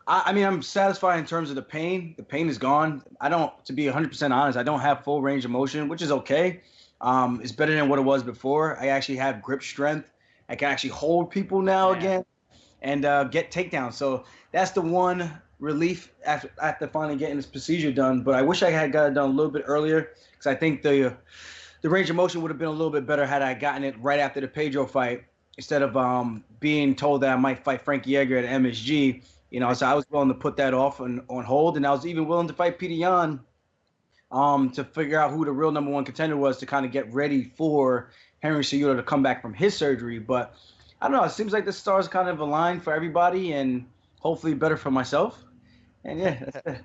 I mean, I'm satisfied in terms of the pain. The pain is gone. To be 100% honest, I don't have full range of motion, which is okay. It's better than what it was before. I actually have grip strength. I can actually hold people now again. And get takedowns. So that's the one relief after finally getting this procedure done. But I wish I had got it done a little bit earlier, because I think the range of motion would have been a little bit better had I gotten it right after the Pedro fight, instead of being told that I might fight Frankie Edgar at MSG. So I was willing to put that off on hold, and I was even willing to fight Peter Yan to figure out who the real number 1 contender was, to kind of get ready for Henry Cejudo to come back from his surgery. But I don't know. It seems like the stars kind of aligned for everybody, and hopefully better for myself. And yeah, that's it.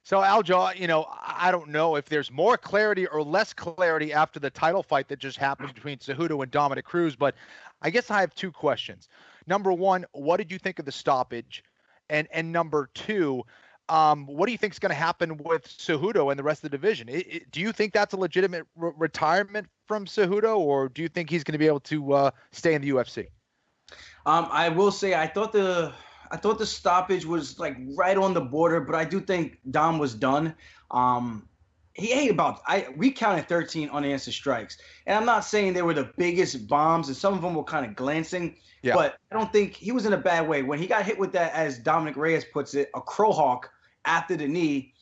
So Aljo, I don't know if there's more clarity or less clarity after the title fight that just happened between Cejudo and Dominic Cruz, but I guess I have 2 questions. Number 1, what did you think of the stoppage? And number 2, what do you think is going to happen with Cejudo and the rest of the division? Do you think that's a legitimate retirement from Cejudo, or do you think he's going to be able to stay in the UFC? I will say I thought the stoppage was like right on the border, but I do think Dom was done. he ate we counted 13 unanswered strikes. And I'm not saying they were the biggest bombs, and some of them were kind of glancing, but I don't think he was in a bad way. When he got hit with that, as Dominic Reyes puts it, a crow hawk after the knee,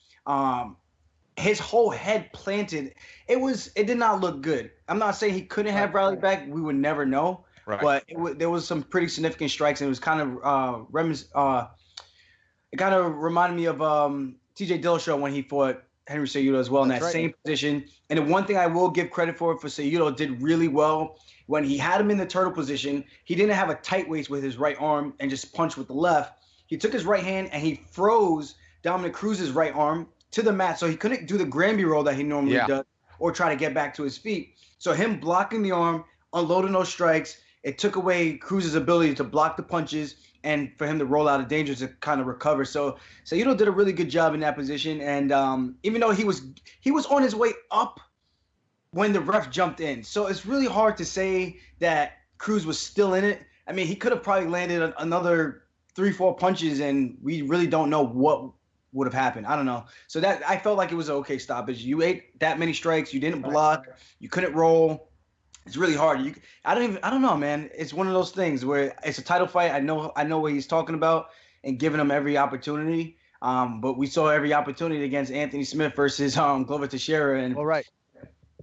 his whole head planted. It did not look good. I'm not saying he couldn't have rallied back. We would never know. Right. But there was some pretty significant strikes, and it was kind of it kind of reminded me of TJ Dillashaw when he fought Henry Cejudo as well in that same position. And the one thing I will give credit for Cejudo did really well when he had him in the turtle position. He didn't have a tight waist with his right arm and just punch with the left. He took his right hand and he froze Dominic Cruz's right arm to the mat, so he couldn't do the Granby roll that he normally does or try to get back to his feet. So him blocking the arm, unloading those strikes, it took away Cruz's ability to block the punches and for him to roll out of danger to kind of recover. So Cejudo did a really good job in that position. And even though he was on his way up when the ref jumped in. So it's really hard to say that Cruz was still in it. I mean, he could have probably landed another 3-4 punches, and we really don't know what would have happened. I don't know. So that I felt like it was an okay stoppage. You ate that many strikes. You didn't block. You couldn't roll. It's really hard. I don't know, man. It's one of those things where it's a title fight. I know what he's talking about and giving him every opportunity. But we saw every opportunity against Anthony Smith versus Glover Teixeira. And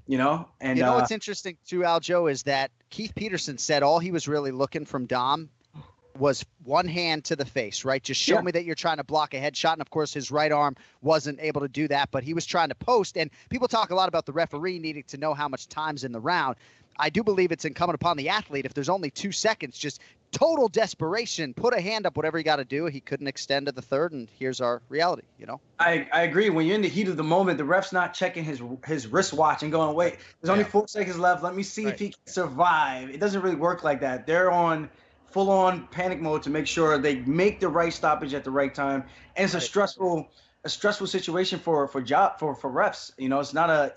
you know, and what's interesting too, Aljo, is that Keith Peterson said all he was really looking from Dom was one hand to the face, right? Just show me that you're trying to block a headshot. And of course, his right arm wasn't able to do that, but he was trying to post. And people talk a lot about the referee needing to know how much time's in the round. I do believe it's incumbent upon the athlete, if there's only 2 seconds, just total desperation, put a hand up, whatever you got to do. He couldn't extend to the third, and here's our reality, you know? I agree. When you're in the heat of the moment, the ref's not checking his wristwatch and going, wait, there's only 4 seconds left. Let me see if he can survive. It doesn't really work like that. They're on full-on panic mode to make sure they make the right stoppage at the right time. And it's a stressful situation for refs. You know, it's not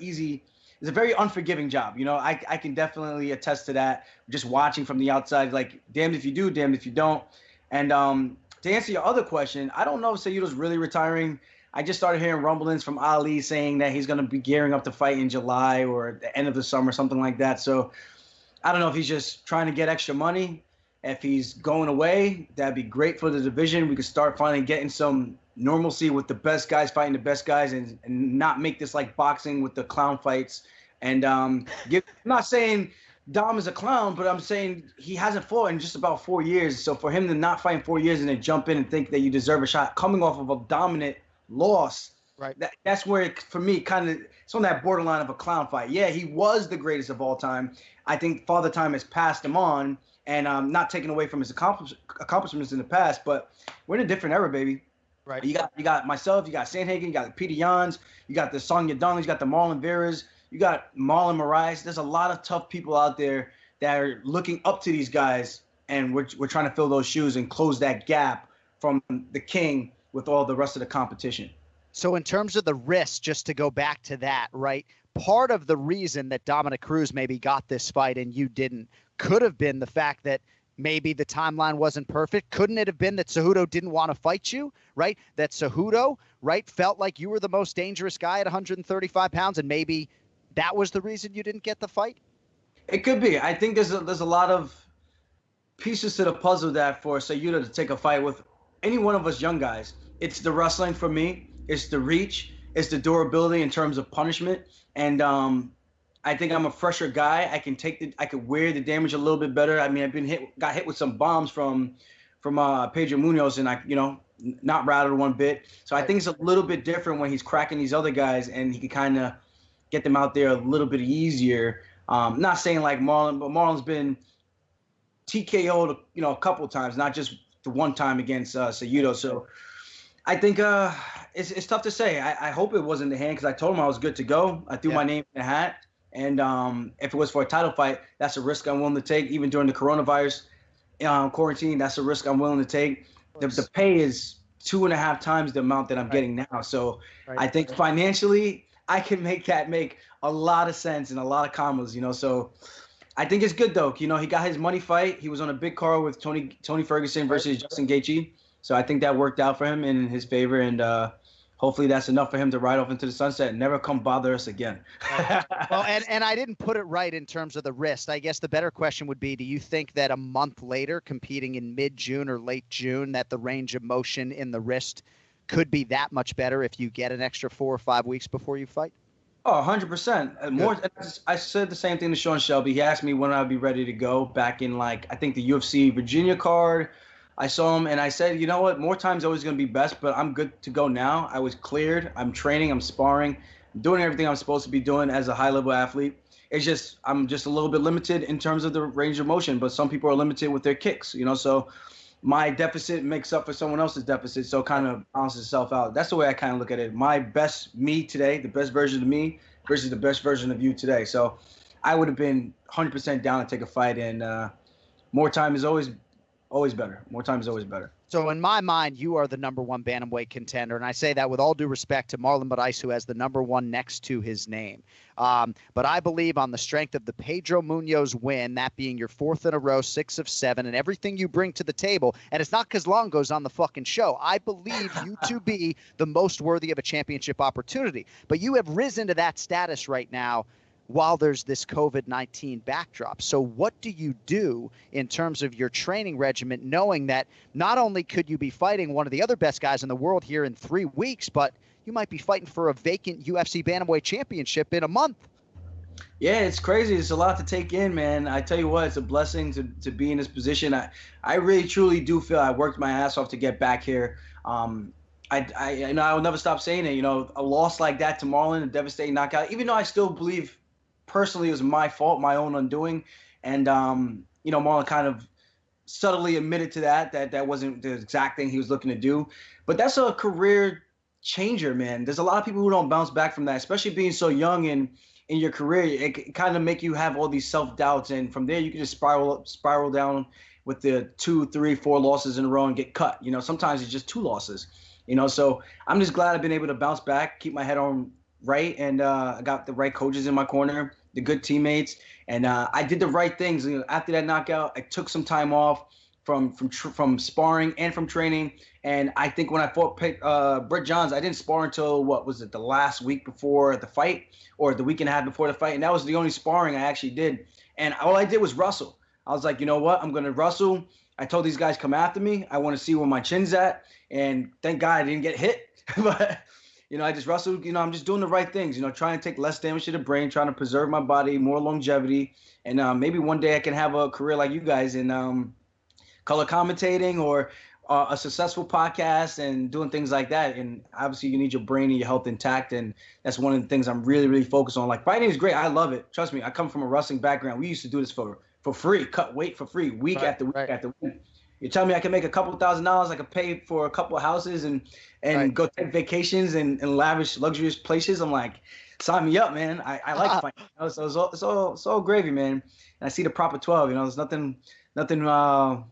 it's a very unforgiving job. You know, I can definitely attest to that. Just watching from the outside, like, damned if you do, damned if you don't. And to answer your other question, I don't know if Cejudo's really retiring. I just started hearing rumblings from Ali saying that he's going to be gearing up to fight in July or the end of the summer, something like that. So I don't know if he's just trying to get extra money. If he's going away, that'd be great for the division. We could start finally getting some normalcy with the best guys fighting the best guys and not make this like boxing with the clown fights. And I'm not saying Dom is a clown, but I'm saying he hasn't fought in just about 4 years. So for him to not fight in 4 years and then jump in and think that you deserve a shot coming off of a dominant loss, that's where for me it's on that borderline of a clown fight. Yeah, he was the greatest of all time. I think Father Time has passed him on, and not taking away from his accomplishments in the past, but we're in a different era, baby. Right. You got myself, you got Sandhagen, you got the Peter Yans, you got the Song Yadong, you got the Marlon Veras, you got Marlon Moraes. There's a lot of tough people out there that are looking up to these guys, and we're trying to fill those shoes and close that gap from the king with all the rest of the competition. So in terms of the risk, just to go back to that, right? Part of the reason that Dominic Cruz maybe got this fight and you didn't could have been the fact that maybe the timeline wasn't perfect. Couldn't it have been that Cejudo didn't want to fight you, right? That Cejudo, right, felt like you were the most dangerous guy at 135 pounds, and maybe that was the reason you didn't get the fight? It could be. I think there's a lot of pieces to the puzzle that for Cejudo to take a fight with any one of us young guys. It's the wrestling for me. It's the reach. It's the durability in terms of punishment. And I think I'm a fresher guy. I could wear the damage a little bit better. I mean, got hit with some bombs from Pedro Munoz, and not rattled one bit. So I think it's a little bit different when he's cracking these other guys, and he can kind of get them out there a little bit easier. Not saying like Marlon, but Marlon's been TKO'd, a couple of times, not just the one time against Cejudo. So I think it's tough to say. I hope it wasn't the hand, because I told him I was good to go. I threw my name in the hat. And if it was for a title fight, that's a risk I'm willing to take. Even during the coronavirus quarantine, that's a risk I'm willing to take. The pay is 2.5 times the amount that I'm getting now. So I think financially, I can make that make a lot of sense and a lot of commas, So I think it's good, though. He got his money fight. He was on a big card with Tony Ferguson versus Justin Gaethje. So I think that worked out for him and in his favor. And hopefully that's enough for him to ride off into the sunset and never come bother us again. Well, and I didn't put it right in terms of the wrist. I guess the better question would be, do you think that a month later, competing in mid-June or late June, that the range of motion in the wrist could be that much better if you get an extra 4 or 5 weeks before you fight? Oh, 100%. More. I said the same thing to Sean Shelby. He asked me when I'd be ready to go back in, like, I think the UFC Virginia card. I saw him and I said, you know what, more time's always going to be best, but I'm good to go now. I was cleared. I'm training. I'm sparring. I'm doing everything I'm supposed to be doing as a high-level athlete. It's just I'm just a little bit limited in terms of the range of motion, but some people are limited with their kicks, you know, so my deficit makes up for someone else's deficit, so it kind of balances itself out. That's the way I kind of look at it. My best me today, the best version of me versus the best version of you today. So I would have been 100% down to take a fight, and more time is always better. More time is always better. So in my mind, you are the number one bantamweight contender, and I say that with all due respect to Marlon Moraes, who has the number one next to his name. But I believe on the strength of the Pedro Munoz win, that being your 4th in a row, 6 of 7, and everything you bring to the table, and it's not because Longo's on the fucking show. I believe you to be the most worthy of a championship opportunity. But you have risen to that status right now while there's this COVID-19 backdrop. So what do you do in terms of your training regimen, knowing that not only could you be fighting one of the other best guys in the world here in 3 weeks, but you might be fighting for a vacant UFC Bantamweight championship in a month? Yeah, it's crazy. It's a lot to take in, man. I tell you what, it's a blessing to be in this position. I really, truly do feel I worked my ass off to get back here. I will never stop saying it. You know, a loss like that to Marlon, a devastating knockout, even though I still believe personally it was my fault, my own undoing. And, you know, Marlon kind of subtly admitted to that wasn't the exact thing he was looking to do. But that's a career changer, man. There's a lot of people who don't bounce back from that, especially being so young in your career. It kind of make you have all these self-doubts. And from there, you can just spiral down with the 2, 3, 4 losses in a row and get cut. You know, sometimes it's just 2 losses, you know. So I'm just glad I've been able to bounce back, keep my head on right, and I got the right coaches in my corner, the good teammates, and I did the right things. You know, after that knockout, I took some time off from sparring and from training. And I think when I fought Brett Johns, I didn't spar until, what was it, the last week before the fight, or the week and a half before the fight, and that was the only sparring I actually did. And all I did was wrestle. I was like, you know what, I'm gonna wrestle. I told these guys, come after me. I want to see where my chin's at, and thank God I didn't get hit. But you know, I just wrestled. You know, I'm just doing the right things. You know, trying to take less damage to the brain, trying to preserve my body, more longevity, and maybe one day I can have a career like you guys in color commentating or a successful podcast and doing things like that. And obviously, you need your brain and your health intact, and that's one of the things I'm really, really focused on. Like, fighting is great. I love it. Trust me. I come from a wrestling background. We used to do this for free, cut weight for free, week after week after week. You tell me I can make a couple $1,000s, I could pay for a couple of houses and go take vacations and lavish, luxurious places. I'm like, sign me up, man. I like fighting. You know? So it's all gravy, man. And I see the proper 12. You know, there's nothing wrong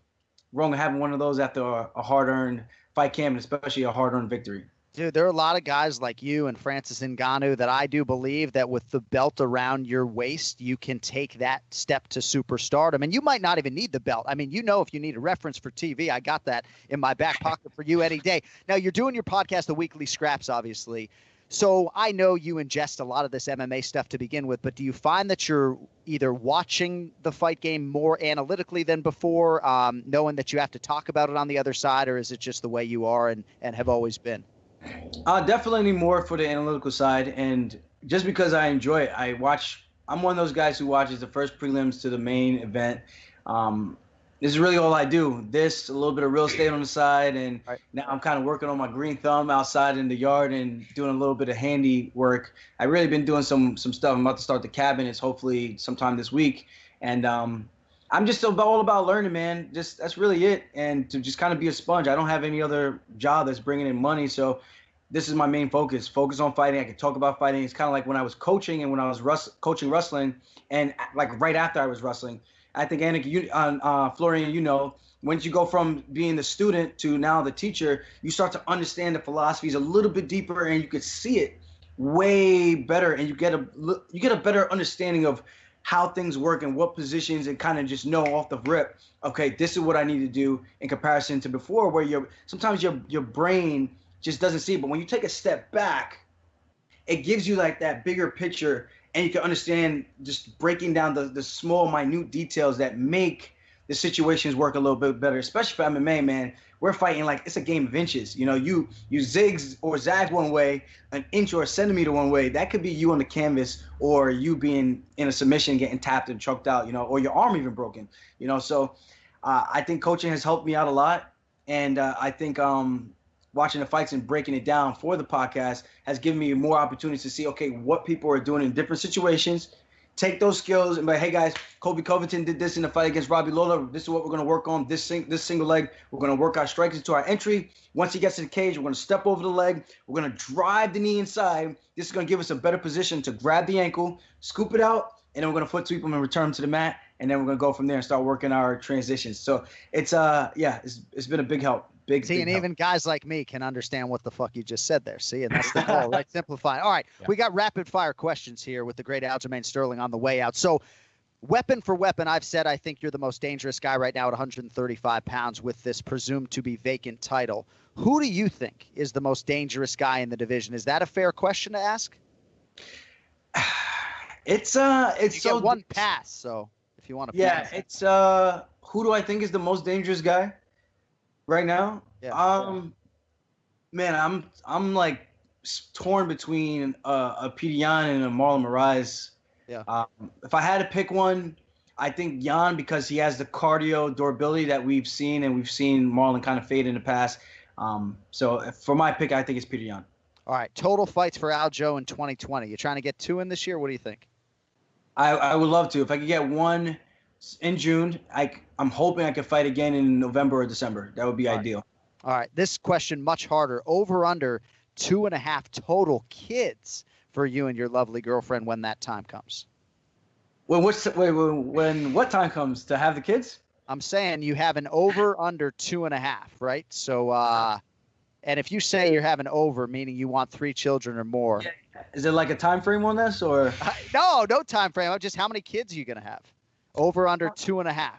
with having one of those after a hard-earned fight camp, and especially a hard-earned victory. Dude, there are a lot of guys like you and Francis Ngannou that I do believe that with the belt around your waist, you can take that step to superstardom. And you might not even need the belt. I mean, you know, if you need a reference for TV, I got that in my back pocket for you any day. Now, you're doing your podcast, The Weekly Scraps, obviously. So I know you ingest a lot of this MMA stuff to begin with, but do you find that you're either watching the fight game more analytically than before, knowing that you have to talk about it on the other side, or is it just the way you are and have always been? Definitely more for the analytical side, and just because I enjoy it, I'm one of those guys who watches the first prelims to the main event. This is really all I do. This, a little bit of real estate on the side, and now I'm kind of working on my green thumb outside in the yard and doing a little bit of handy work. I've really been doing some stuff. I'm about to start the cabinets hopefully sometime this week, and I'm just all about learning, man. That's really it, and to just kind of be a sponge. I don't have any other job that's bringing in money, so this is my main focus. Focus on fighting. I can talk about fighting. It's kind of like when I was coaching and when I was coaching wrestling, and like right after I was wrestling. I think, Anik, Florian, you know, once you go from being the student to now the teacher, you start to understand the philosophies a little bit deeper, and you could see it way better, and you get a better understanding of how things work and what positions, and kind of just know off the rip, okay, this is what I need to do in comparison to before, where sometimes your brain just doesn't see it. But when you take a step back, it gives you like that bigger picture, and you can understand just breaking down the small, minute details that make the situations work a little bit better, especially for MMA, man. We're fighting like it's a game of inches. You know, you zigs or zag one way, an inch or a centimeter one way. That could be you on the canvas, or you being in a submission, getting tapped and choked out, you know, or your arm even broken, you know. So I think coaching has helped me out a lot. And I think watching the fights and breaking it down for the podcast has given me more opportunities to see, okay, what people are doing in different situations. Take those skills and be like, hey guys, Colby Covington did this in the fight against Robbie Lawler. This is what we're going to work on. This single leg, we're going to work our strikes into our entry. Once he gets to the cage, we're going to step over the leg. We're going to drive the knee inside. This is going to give us a better position to grab the ankle, scoop it out, and then we're going to foot sweep him and return him to the mat. And then we're going to go from there and start working our transitions. So it's it's been a big help. And even guys like me can understand what the fuck you just said there. See, and that's the goal, right? Simplify. All right, we got rapid fire questions here with the great Aljamain Sterling on the way out. So, weapon for weapon, I've said I think you're the most dangerous guy right now at 135 pounds with this presumed to be vacant title. Who do you think is the most dangerous guy in the division? Is that a fair question to ask? It's you get one pass, so if you want to. Yeah, it's who do I think is the most dangerous guy right now? Yeah. Man, I'm like torn between a Peter Yan and a Marlon Moraes. Yeah. If I had to pick one, I think Yan, because he has the cardio durability that we've seen, and we've seen Marlon kind of fade in the past. So for my pick, I think it's Peter Yan. All right, total fights for Aljo in 2020. You trying to get 2 in this year? What do you think? I would love to. If I could get 1 in June, I'm hoping I could fight again in November or December. That would be ideal. All right, this question much harder. Over under 2.5 total kids for you and your lovely girlfriend when that time comes. When what time comes to have the kids? I'm saying you have an over under 2.5, right? So and if you say you're having over, meaning you want 3 children or more. Yeah. Is there like a time frame on this, or? No time frame. Just how many kids are you gonna have? Over under 2.5.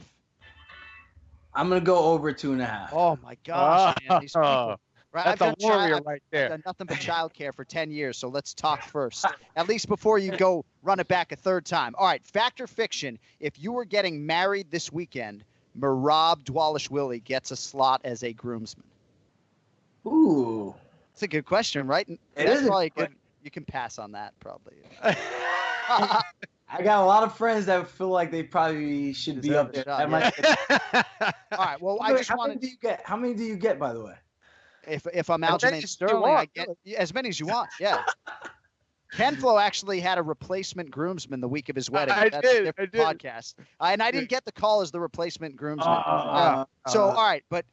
I'm gonna go over 2.5. Oh my gosh, man, these people. Right, That's a warrior right there. I've done nothing but childcare for 10 years, so let's talk first. At least before you go run it back a third time. All right, fact or fiction, if you were getting married this weekend, Merab Dvalishvili gets a slot as a groomsman. Ooh. That's a good question, right? That's probably good. You can pass on that, probably. I got a lot of friends that feel like they probably should be up there. All right, well, I just wanted. How many do you get, by the way? If I'm Aljamain Sterling, I get as many as you want. Yeah. Ken Flo actually had a replacement groomsman the week of his wedding. I did. Podcast. And I didn't get the call as the replacement groomsman. So, all right. But,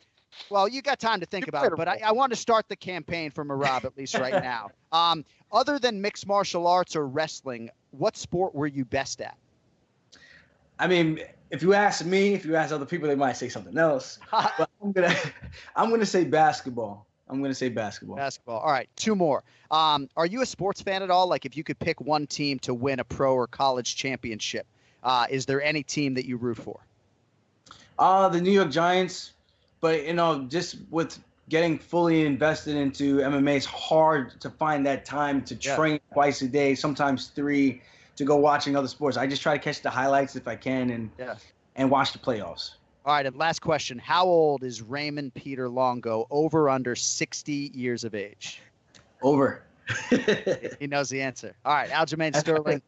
well, you got time to think about it. But I want to start the campaign for Merab at least right now. Other than mixed martial arts or wrestling, what sport were you best at? I mean, if you ask me, if you ask other people, they might say something else. But I'm gonna say basketball. Basketball. All right, 2 more. Are you a sports fan at all? Like, if you could pick one team to win a pro or college championship, is there any team that you root for? The New York Giants. But, you know, just with getting fully invested into MMA, it's hard to find that time to train twice a day, sometimes 3, to go watching other sports. I just try to catch the highlights if I can and watch the playoffs. All right, and last question. How old is Raymond Peter Longo, over under 60 years of age? Over. He knows the answer. All right, Aljamain Sterling,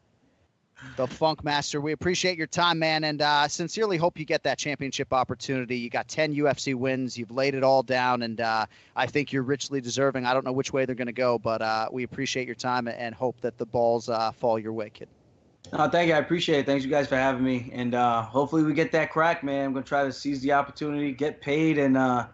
the Funk Master. We appreciate your time, man, and sincerely hope you get that championship opportunity. You got 10 UFC wins. You've laid it all down, and I think you're richly deserving. I don't know which way they're going to go, but we appreciate your time and hope that the balls fall your way, kid. Thank you. I appreciate it. Thanks, you guys, for having me. And hopefully we get that crack, man. I'm going to try to seize the opportunity, get paid, and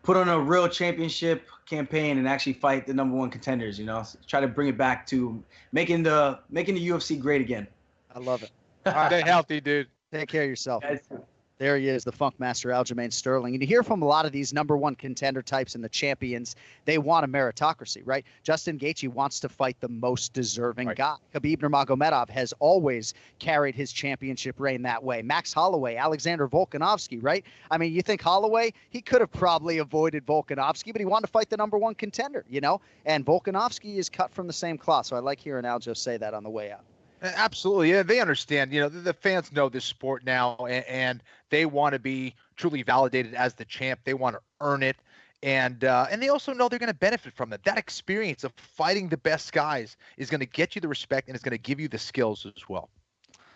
put on a real championship campaign and actually fight the #1 contenders, you know. Try to bring it back to making the UFC great again. I love it. All right. Stay healthy, dude. Take care of yourself. There he is, the Funk Master, Aljamain Sterling. And you hear from a lot of these number one contender types and the champions, they want a meritocracy, right? Justin Gaethje wants to fight the most deserving guy. Khabib Nurmagomedov has always carried his championship reign that way. Max Holloway, Alexander Volkanovski, right? I mean, you think Holloway, he could have probably avoided Volkanovski, but he wanted to fight the number one contender, you know? And Volkanovski is cut from the same cloth. So I like hearing Aljo say that on the way out. Absolutely. Yeah, they understand. You know, the fans know this sport now, and they want to be truly validated as the champ. They want to earn it. And they also know they're going to benefit from it. That experience of fighting the best guys is going to get you the respect, and it's going to give you the skills as well.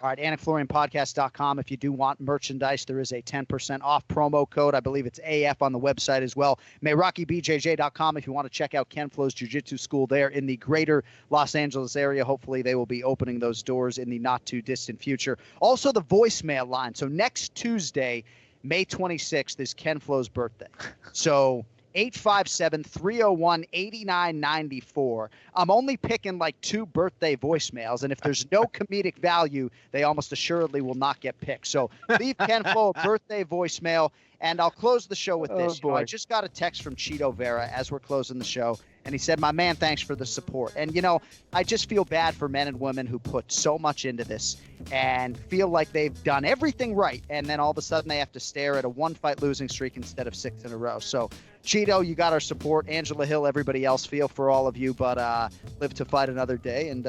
All right, AnikFlorianPodcast.com. If you do want merchandise, there is a 10% off promo code. I believe it's AF on the website as well. MayRockyBJJ.com if you want to check out Ken Flo's Jiu-Jitsu School there in the greater Los Angeles area. Hopefully they will be opening those doors in the not-too-distant future. Also, the voicemail line. So next Tuesday, May 26th, is Ken Flo's birthday. So 857-301-8994. I'm only picking like 2 birthday voicemails, and if there's no comedic value, they almost assuredly will not get picked. So leave Ken Flo a birthday voicemail, and I'll close the show with this. You know, I just got a text from Cheeto Vera as we're closing the show, and he said, "My man, thanks for the support." And, you know, I just feel bad for men and women who put so much into this and feel like they've done everything right, and then all of a sudden they have to stare at a 1-fight losing streak instead of 6 in a row. So, Cheeto, you got our support. Angela Hill, everybody else, feel for all of you, but live to fight another day. And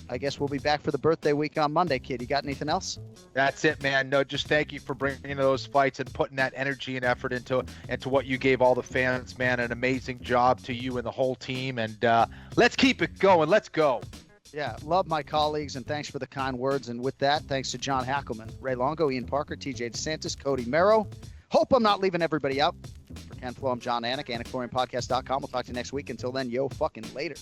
I guess we'll be back for the birthday week on Monday, kid. You got anything else? That's it, man. No, just thank you for bringing those fights and putting that energy and effort into what you gave all the fans, man. An amazing job to you and the whole team. And let's keep it going. Let's go. Yeah, love my colleagues, and thanks for the kind words. And with that, thanks to John Hackleman, Ray Longo, Ian Parker, TJ DeSantis, Cody Merrow. Hope I'm not leaving everybody out. For Ken Flo, I'm John Anik, AnikFlorianPodcast.com. We'll talk to you next week. Until then, yo, fucking later.